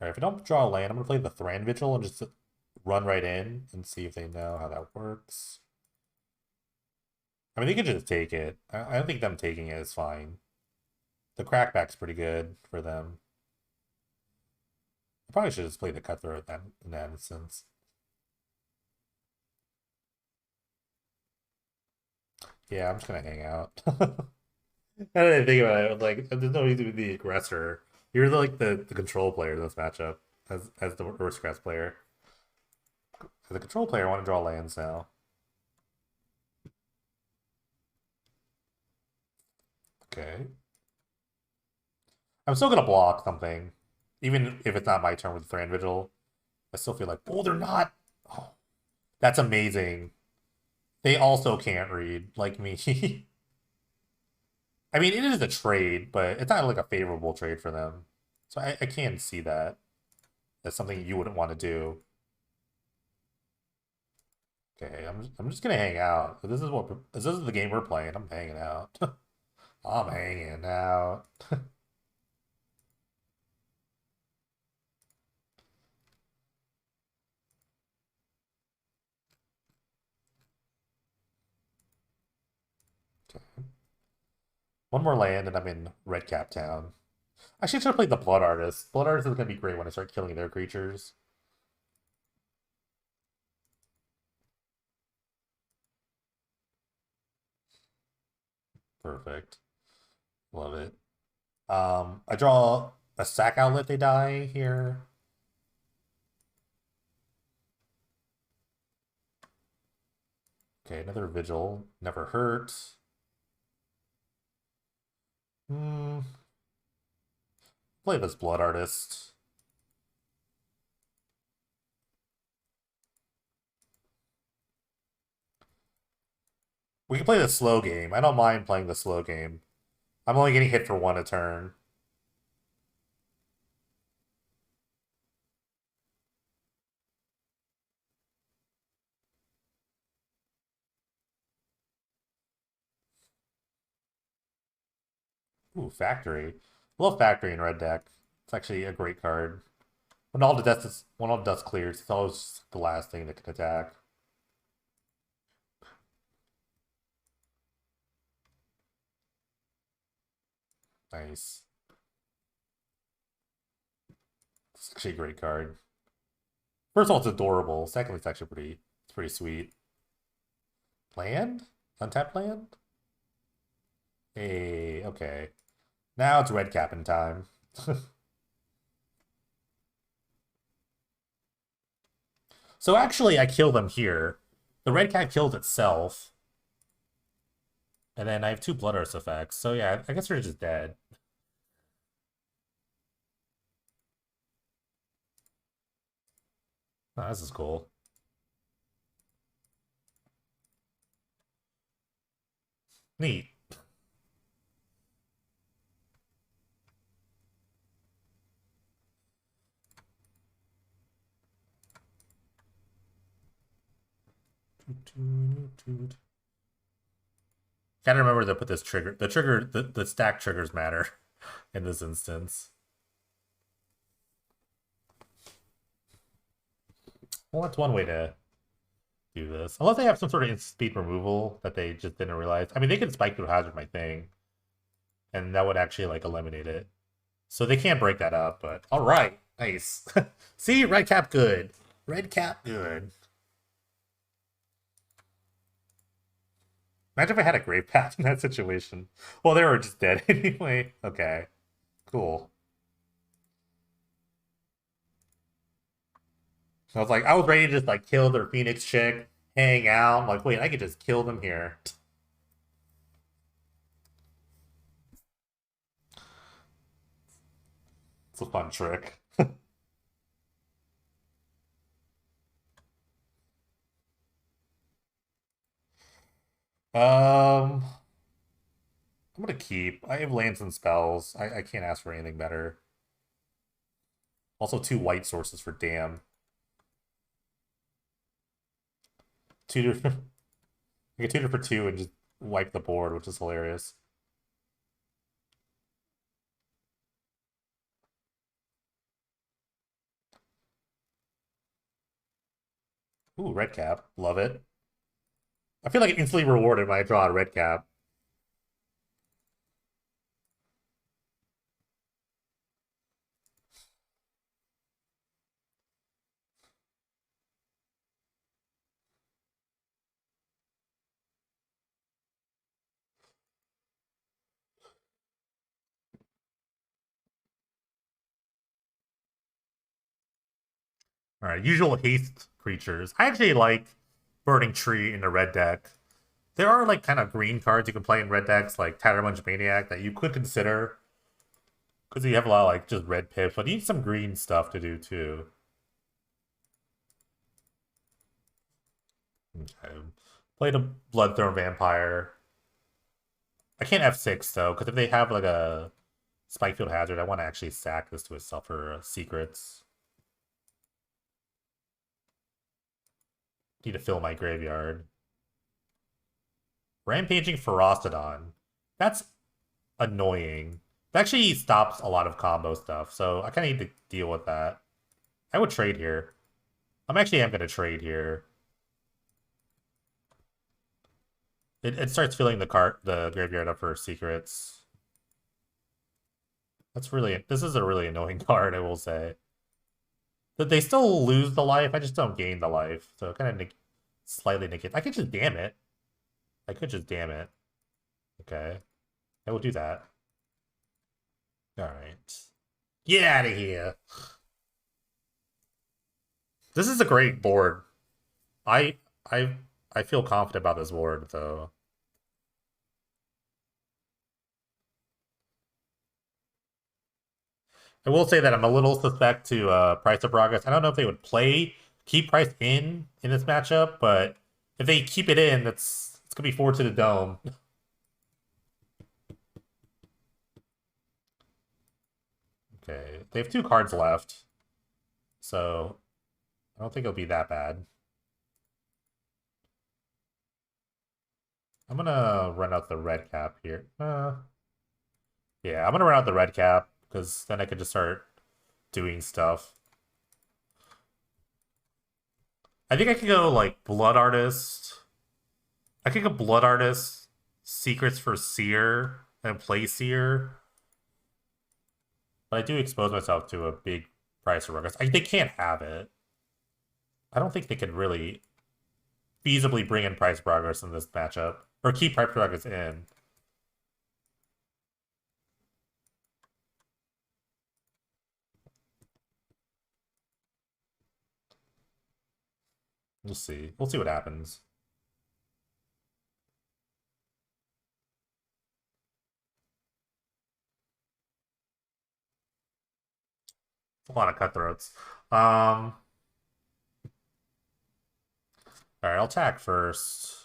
Alright, if I don't draw a land, I'm gonna play the Thran Vigil and just run right in and see if they know how that works. I mean, they could just take it. I don't think them taking it is fine. The crackback's pretty good for them. I probably should just play the cutthroat then in that instance. Yeah, I'm just gonna hang out. I didn't think about it. Like, there's no reason to be the aggressor. You're like the control player in this matchup as the aristocrats player. As a control player, I want to draw lands now. Okay. I'm still gonna block something, even if it's not my turn with Thran Vigil. I still feel like, oh, they're not. Oh, that's amazing. They also can't read like me. I mean, it is a trade, but it's not like a favorable trade for them. So I can see that as something you wouldn't want to do. Okay, I'm just gonna hang out. This is the game we're playing. I'm hanging out. I'm hanging out. One more land and I'm in Redcap Town. Actually, I should have played the Blood Artist. Blood Artist is gonna be great when I start killing their creatures. Perfect. Love it. I draw a sack outlet, they die here. Okay, another vigil. Never hurt. Hmm. Play this blood artist. We can play the slow game. I don't mind playing the slow game. I'm only getting hit for one a turn. Ooh, Factory. Love Factory in red deck. It's actually a great card. When all the dust clears, it's always the last thing that can attack. Nice. It's actually a great card. First of all, it's adorable. Secondly, it's actually pretty sweet. Land? Untapped land? Hey, okay. Now it's red cap in time. So actually, I kill them here. The red cap kills itself. And then I have two Blood Earth effects. So yeah, I guess they're just dead. Oh, this is cool. Neat. Gotta remember to put this trigger. The stack triggers matter in this instance. Well, that's one way to do this. Unless they have some sort of speed removal that they just didn't realize. I mean, they could spike through hazard my thing, and that would actually like eliminate it. So they can't break that up. But all right, nice. See, red cap good. Red cap good. Imagine if I had a grave path in that situation. Well, they were just dead anyway. Okay, cool. I was ready to just like kill their Phoenix chick, hang out. I'm like, wait, I could just kill them here. It's a fun trick. I'm gonna keep. I have lands and spells. I can't ask for anything better. Also, two white sources for damn. Tutor. I can tutor for two and just wipe the board, which is hilarious. Ooh, red cap. Love it. I feel like instantly rewarded when I draw a red cap. All right, usual haste creatures. I actually like Burning Tree in the red deck. There are like kind of green cards you can play in red decks, like Tattermunch Maniac, that you could consider because you have a lot of like just red pips, but you need some green stuff to do too. Okay. Played a Bloodthorn Vampire. I can't F6 though, because if they have like a Spikefield Hazard, I want to actually sack this to itself for secrets. Need to fill my graveyard. Rampaging Ferocidon. That's annoying. It actually stops a lot of combo stuff, so I kind of need to deal with that. I would trade here. I'm going to trade here. It starts filling the graveyard up for secrets. This is a really annoying card, I will say. That they still lose the life, I just don't gain the life. So kind of slightly negate. I could just damn it. I could just damn it. Okay. I will do that. Alright. Get out of here. This is a great board. I I I feel confident about this board though. I will say that I'm a little suspect to Price of Progress. I don't know if they would keep Price in this matchup, but if they keep it in, it's gonna be forward to the dome. Okay, they have 2 cards left, so I don't think it'll be that bad. I'm gonna run out the red cap here. Yeah, I'm gonna run out the red cap because then I can just start doing stuff. I think I could go like Blood Artist. I could go Blood Artist, Secrets for Seer, and play Seer. But I do expose myself to a big price of records. They can't have it. I don't think they can really feasibly bring in price progress in this matchup. Or keep price progress in. We'll see. We'll see what happens. A lot of cutthroats. Alright, I'll attack first.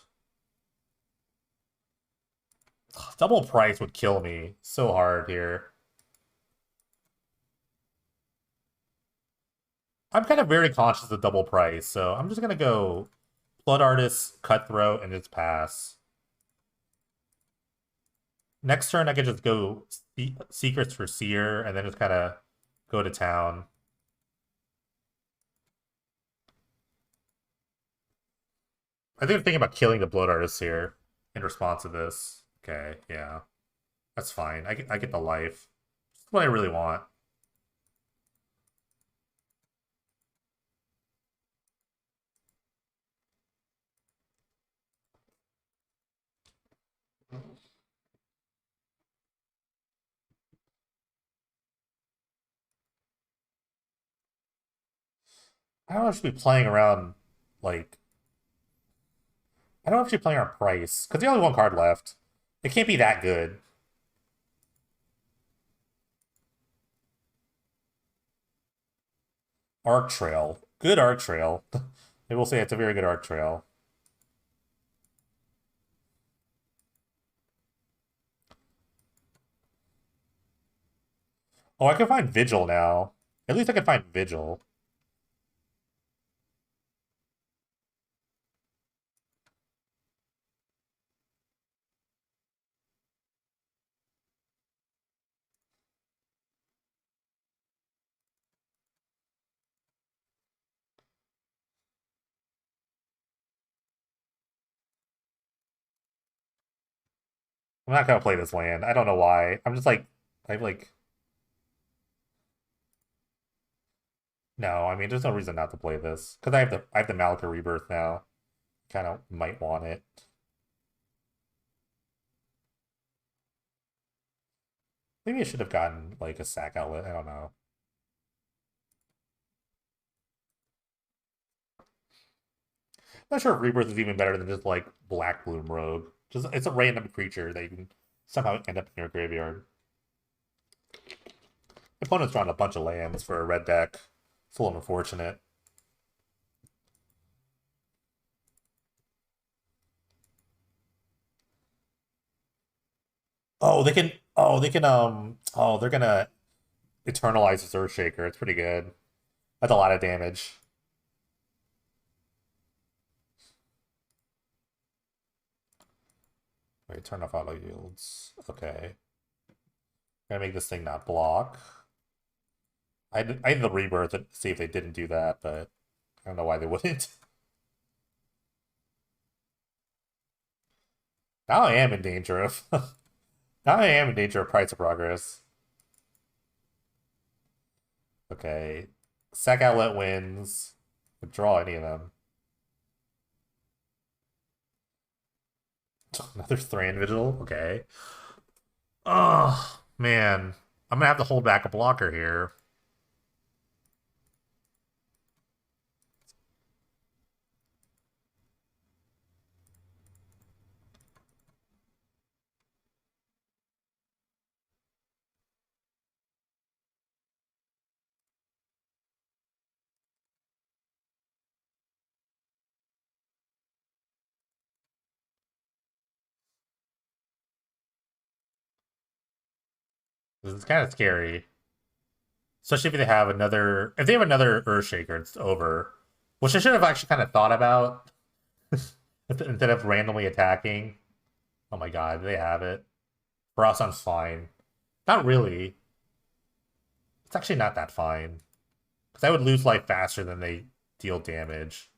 Double price would kill me so hard here. I'm kind of very conscious of double price, so I'm just gonna go Blood Artist, Cutthroat, and just pass. Next turn, I could just go Secrets for Seer, and then just kind of go to town. I think I'm thinking about killing the Blood Artist here in response to this. Okay, yeah. That's fine. I get the life. That's what I really want. I don't know if I should be playing around, like... I don't know if I should be playing around price, because the only 1 card left. It can't be that good. Arc Trail. Good Arc Trail. I will say it's a very good Arc Trail. Oh, I can find Vigil now. At least I can find Vigil. I'm not gonna play this land. I don't know why. I'm just like... I like... No, I mean, there's no reason not to play this. Because I have the Malika Rebirth now. Kind of might want it. Maybe I should have gotten, like, a sack outlet. I don't know. I'm not sure if Rebirth is even better than just, like, Black Bloom Rogue. Just it's a random creature that you can somehow end up in your graveyard. My opponent's drawn a bunch of lands for a red deck. It's a little unfortunate. Oh, they can. Oh, they can. Oh, they're gonna eternalize this Earthshaker. It's pretty good. That's a lot of damage. Wait, turn off auto yields. Okay. Gonna make this thing not block. I had the rebirth to see if they didn't do that, but I don't know why they wouldn't. Now I am in danger of. Now I am in danger of Price of Progress. Okay. Sack Outlet wins. Could draw any of them. Another Thran Vigil? Okay. Oh, man. I'm gonna have to hold back a blocker here. This is kind of scary. Especially if they have another Earthshaker, it's over. Which I should have actually kind of thought about instead of randomly attacking. Oh my god, they have it. For us, I'm fine. Not really. It's actually not that fine. Because I would lose life faster than they deal damage.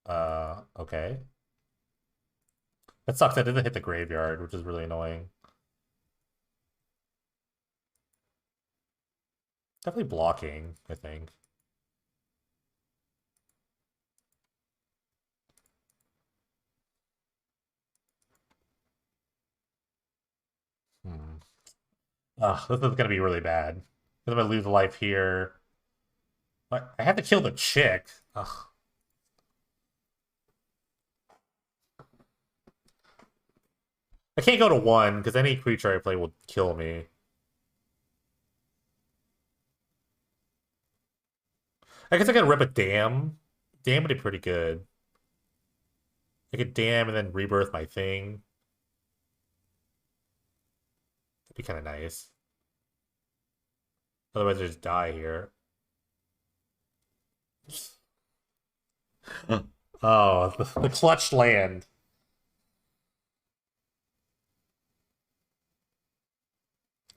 Okay. That sucks. I didn't hit the graveyard, which is really annoying. Definitely blocking, I think. Hmm. Ugh, this is gonna be really bad. I'm gonna lose life here. But I have to kill the chick. Ugh. I can't go to one, because any creature I play will kill me. I guess I could rip a dam. Dam would be pretty good. I could dam and then rebirth my thing. That'd be kind of nice. Otherwise, I just die here. Oh, the clutch land.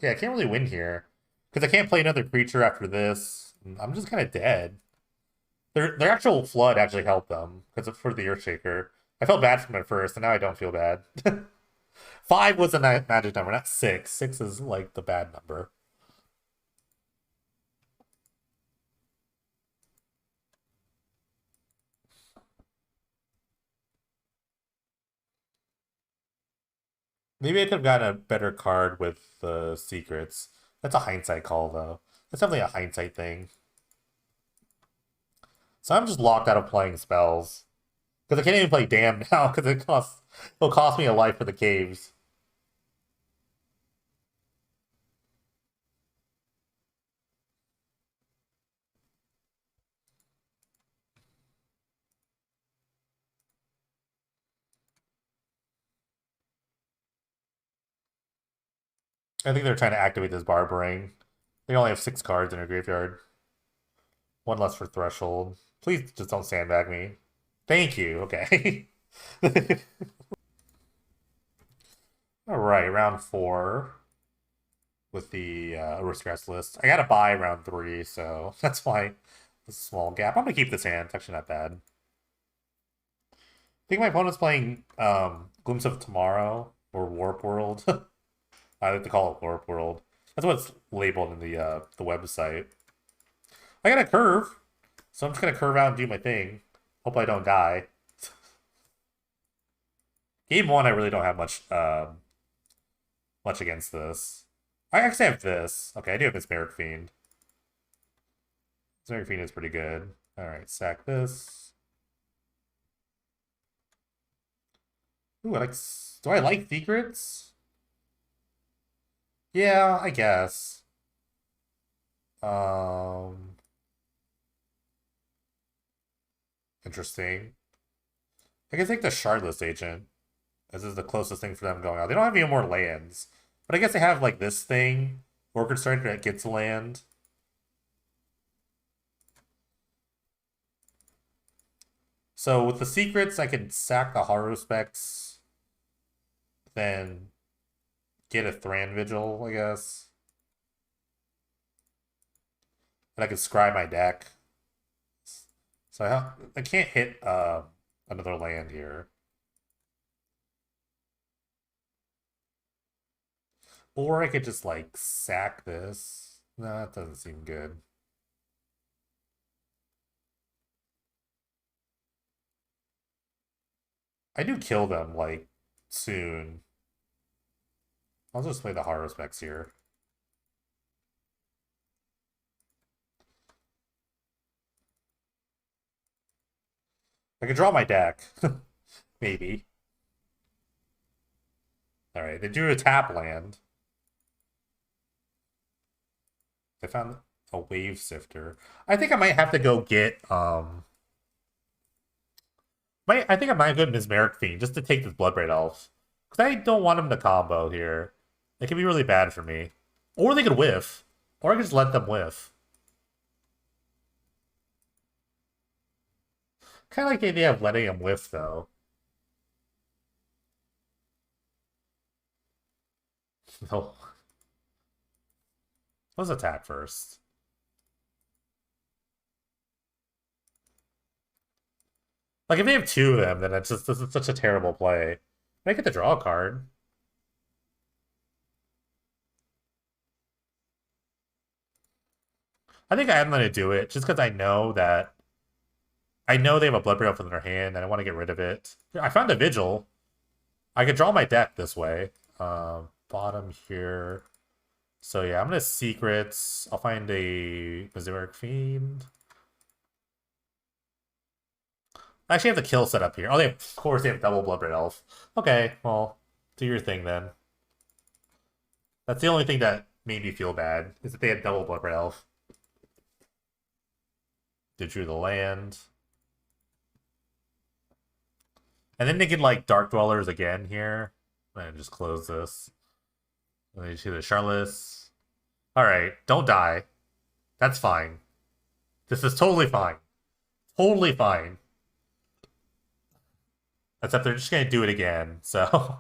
Yeah, I can't really win here. Because I can't play another creature after this. I'm just kind of dead. Their actual flood actually helped them because for the Earthshaker. I felt bad for them at first, and now I don't feel bad. Five was a magic number, not six. Six is like the bad number. Maybe I could have gotten a better card with the secrets. That's a hindsight call, though. That's definitely a hindsight thing. So I'm just locked out of playing spells. Because I can't even play Damn now, because it'll cost me a life for the caves. I think they're trying to activate this Barbering. They only have 6 cards in their graveyard. One less for Threshold. Please just don't sandbag me. Thank you. Okay. All right, round 4 with the Aristocrats list. I got to buy round 3, so that's why a small gap. I'm gonna keep this hand. It's actually not bad. I think my opponent's playing Glimpse of Tomorrow or Warp World. I like to call it Warp World. That's what it's labeled in the website. I got a curve, so I'm just gonna curve out and do my thing. Hope I don't die. Game 1, I really don't have much against this. I actually have this. Okay, I do have this Mesmeric Fiend. Mesmeric Fiend is pretty good. All right, sack this. Ooh, do I like secrets? Yeah, I guess. Um, Interesting. I can take the Shardless Agent. This is the closest thing for them going out. They don't have any more lands. But I guess they have like this thing. Orchid Striker that gets a land. So with the secrets, I can sack the Haruspex. Then get a Thran Vigil, I guess. And I can scry my deck. So I can't hit another land here. Or I could just like sack this. No, that doesn't seem good. I do kill them, like, soon. I'll just play the Horror specs here. I can draw my deck. Maybe. Alright, they drew a tap land. They found a Wave Sifter. I think I might have to go get, I think I might go Mesmeric Fiend just to take this Bloodbraid Elf. Because I don't want him to combo here. It could be really bad for me. Or they could whiff. Or I could just let them whiff. Kind of like the idea of letting him whiff, though. No. Let's attack first. Like, if they have two of them, then it's just, this is such a terrible play. I get to draw a card. I think I am going to do it, just because I know that... I know they have a Bloodbraid Elf in their hand, and I want to get rid of it. I found a Vigil. I could draw my deck this way. Bottom here. So yeah, I'm going to Secrets. I'll find a Mesmeric Fiend. I actually have the kill set up here. Oh, of course, they have double Bloodbraid Elf. Okay, well, do your thing then. That's the only thing that made me feel bad, is that they had double Bloodbraid Elf. They drew the land. And then they get, like, Dark Dwellers again here. And just close this. And then you see the Charlotte. Alright, don't die. That's fine. This is totally fine. Totally fine. Except they're just gonna do it again, so...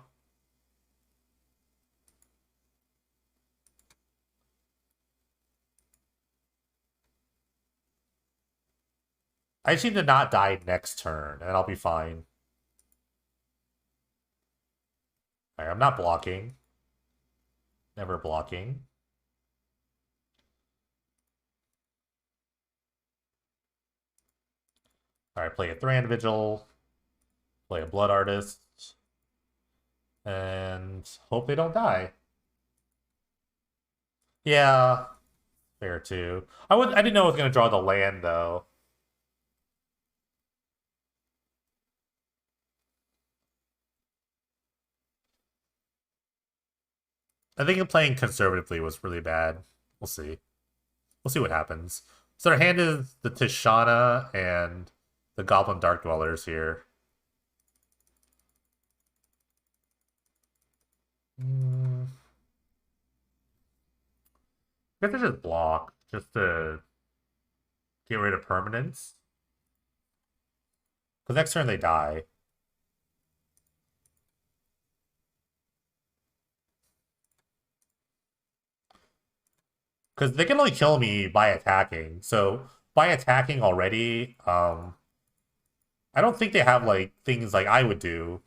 I just need to not die next turn, and I'll be fine. Alright, I'm not blocking. Never blocking. Alright, play a Thran Vigil. Play a Blood Artist. And hope they don't die. Yeah. Fair too. I didn't know I was gonna draw the land though. I think playing conservatively was really bad. We'll see. We'll see what happens. So their hand is the Tishana and the Goblin Dark Dwellers here. I guess I just block just to get rid of permanents. Because next turn they die. Because they can only kill me by attacking. So by attacking already, I don't think they have like things like I would do,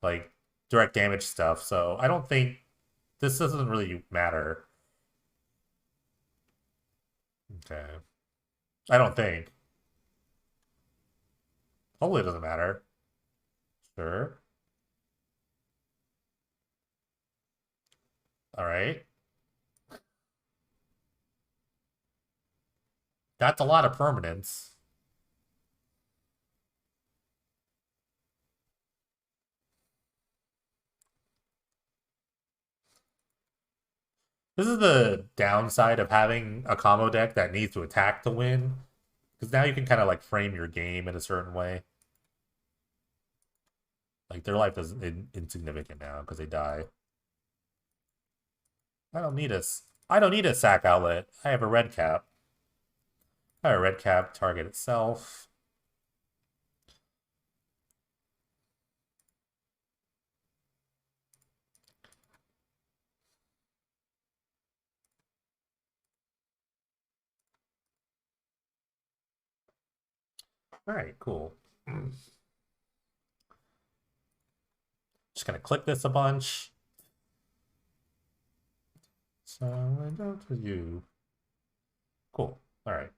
like direct damage stuff. So I don't think this doesn't really matter. Okay. I don't think. Hopefully it doesn't matter. Sure. Alright. That's a lot of permanents. This is the downside of having a combo deck that needs to attack to win. Because now you can kind of like frame your game in a certain way. Like their life is insignificant now because they die. I don't need a sack outlet. I have a red cap. I have a red cap target itself. Alright, cool. Just gonna click this a bunch. So I go to you. Cool. Alright.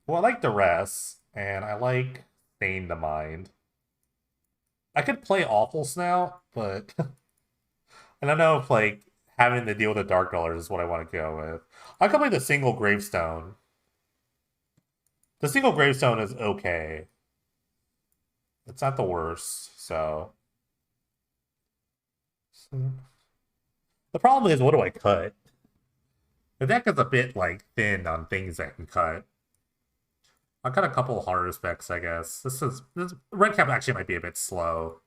Well, I like Duress, and I like Stain the Mind. I could play Awful Snout, but I don't know if like having to deal with the Dark Colors is what I want to go with. I could play the single Gravestone. The single Gravestone is okay. It's not the worst, so. The problem is, what do I cut? The deck is a bit like thin on things that can cut. I've got a couple of harder specs, I guess. This red cap actually might be a bit slow.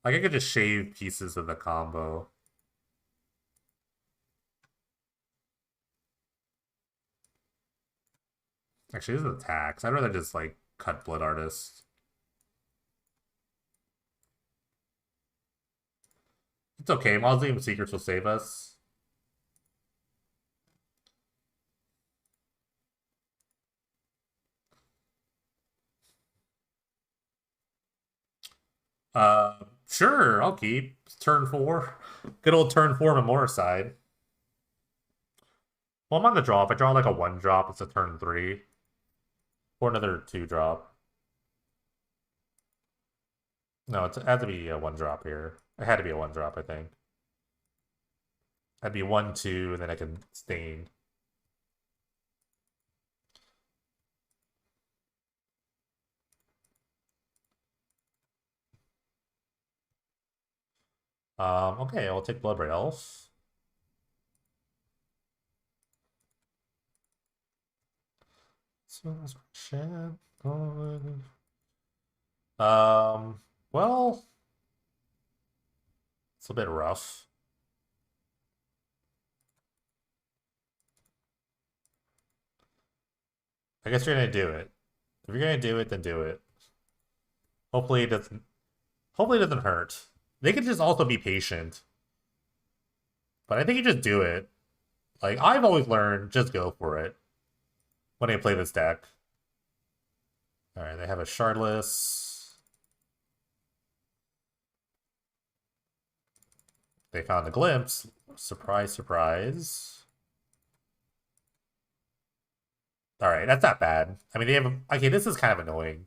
Like I could just shave pieces of the combo. Actually, this is a tax. I'd rather just like cut Blood Artist. It's okay. Mausoleum Secrets will save us. Sure, I'll keep. It's turn 4. Good old turn 4 Memoricide. Well, I'm on the draw. If I draw like a 1-drop, it's a turn 3. Or another 2-drop. No, it had to be a 1-drop here. It had to be a 1-drop, I think. That'd be 1, 2, and then I can stain. Okay, I'll take Bloodbraid Elf. Well, it's a bit rough. I guess you're gonna do it. If you're gonna do it, then do it. Hopefully it doesn't. Hopefully it doesn't hurt. They could just also be patient, but I think you just do it. Like I've always learned, just go for it when I play this deck. All right, they have a Shardless. They found a Glimpse. Surprise, surprise. All right, that's not bad. I mean, they have. Okay, this is kind of annoying.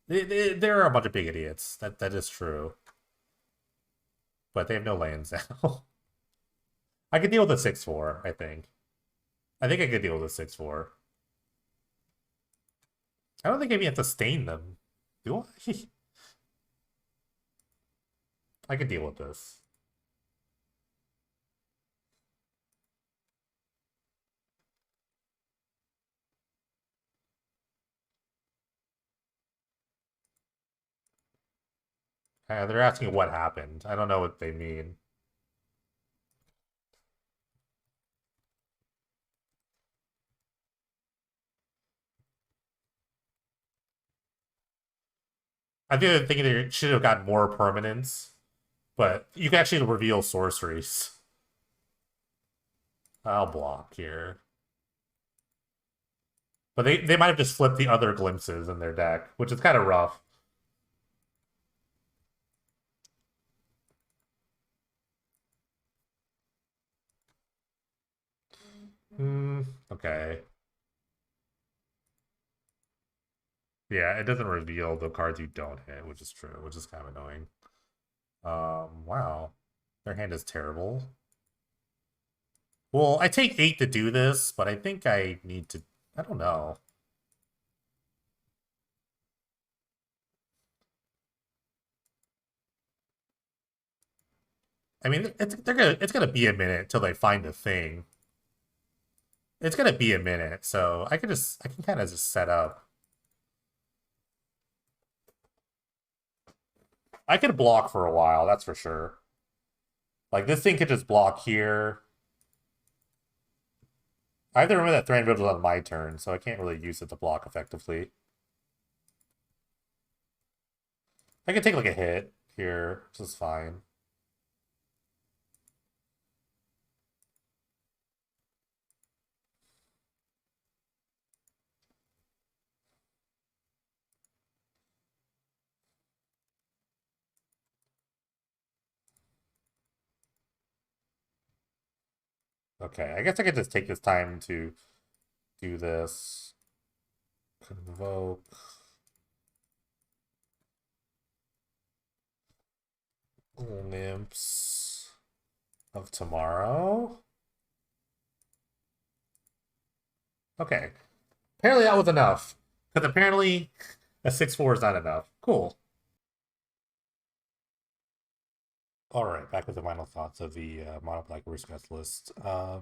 There are a bunch of big idiots. That is true. But they have no lands now. I could deal with a 6/4, I think. I think I could deal with a 6/4. I don't think I even have to stain them. Do I? I could deal with this. They're asking what happened. I don't know what they mean. I think they're thinking they should have gotten more permanents, but you can actually reveal sorceries. I'll block here. But they might have just flipped the other glimpses in their deck, which is kind of rough. Okay. Yeah, it doesn't reveal the cards you don't hit, which is true, which is kind of annoying. Wow. Their hand is terrible. Well, I take 8 to do this, but I think I need to... I don't know. I mean, it's gonna be a minute till they find the thing. It's gonna be a minute, so I can kind of just set up. I could block for a while, that's for sure. Like this thing could just block here. I have to remember that Thran Vigil on my turn, so I can't really use it to block effectively. I can take like a hit here, which is fine. Okay, I guess I could just take this time to do this. Convoke. Nymphs of Tomorrow. Okay. Apparently that was enough. Because apparently a 6/4 is not enough. Cool. Alright, back with the final thoughts of the Mono Black Aristocrats list. The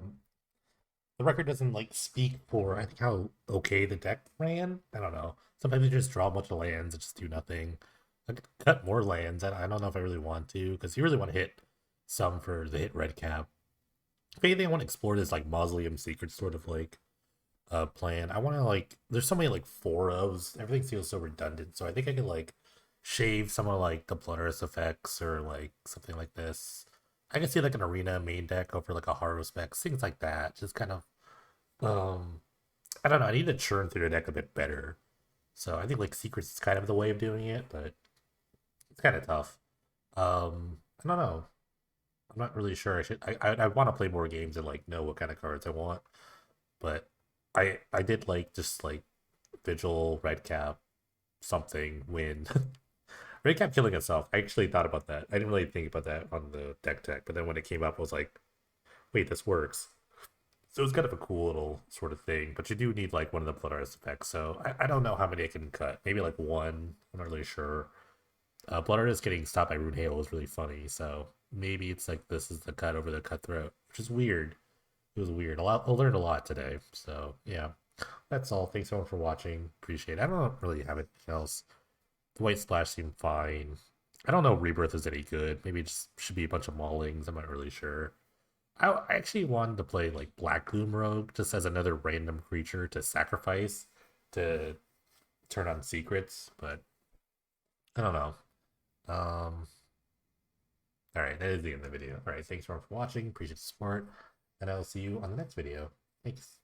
record doesn't like speak for I think how okay the deck ran. I don't know. Sometimes you just draw a bunch of lands and just do nothing. I could cut more lands. I don't know if I really want to, because you really want to hit some for the hit red cap. If anything, I want to explore this like Mausoleum Secret sort of like plan. I want to like there's so many like four ofs. Everything feels so redundant. So I think I could like shave some of like the Bloodurst effects or like something like this. I can see like an arena main deck over like a Harvest specs, things like that. Just kind of I don't know. I need to churn through the deck a bit better. So I think like Secrets is kind of the way of doing it, but it's kind of tough. I don't know. I'm not really sure. I should. I want to play more games and like know what kind of cards I want. But I did like just like Vigil, Redcap, something win. Redcap killing itself. I actually thought about that. I didn't really think about that on the deck tech, but then when it came up, I was like, wait, this works. So it's kind of a cool little sort of thing, but you do need like one of the Blood Artist effects. So I don't know how many I can cut. Maybe like one. I'm not really sure. Blood Artist getting stopped by Rune Hail was really funny. So maybe it's like this is the cut over the cutthroat, which is weird. It was weird. I learned a lot today. So yeah, that's all. Thanks everyone for watching. Appreciate it. I don't really have anything else. The White Splash seemed fine. I don't know if Rebirth is any good. Maybe it just should be a bunch of maulings. I'm not really sure. I actually wanted to play like Black Gloom Rogue just as another random creature to sacrifice to turn on secrets, but I don't know. Um, all right, that is the end of the video. All right, thanks everyone for watching. Appreciate the support, and I'll see you on the next video. Thanks.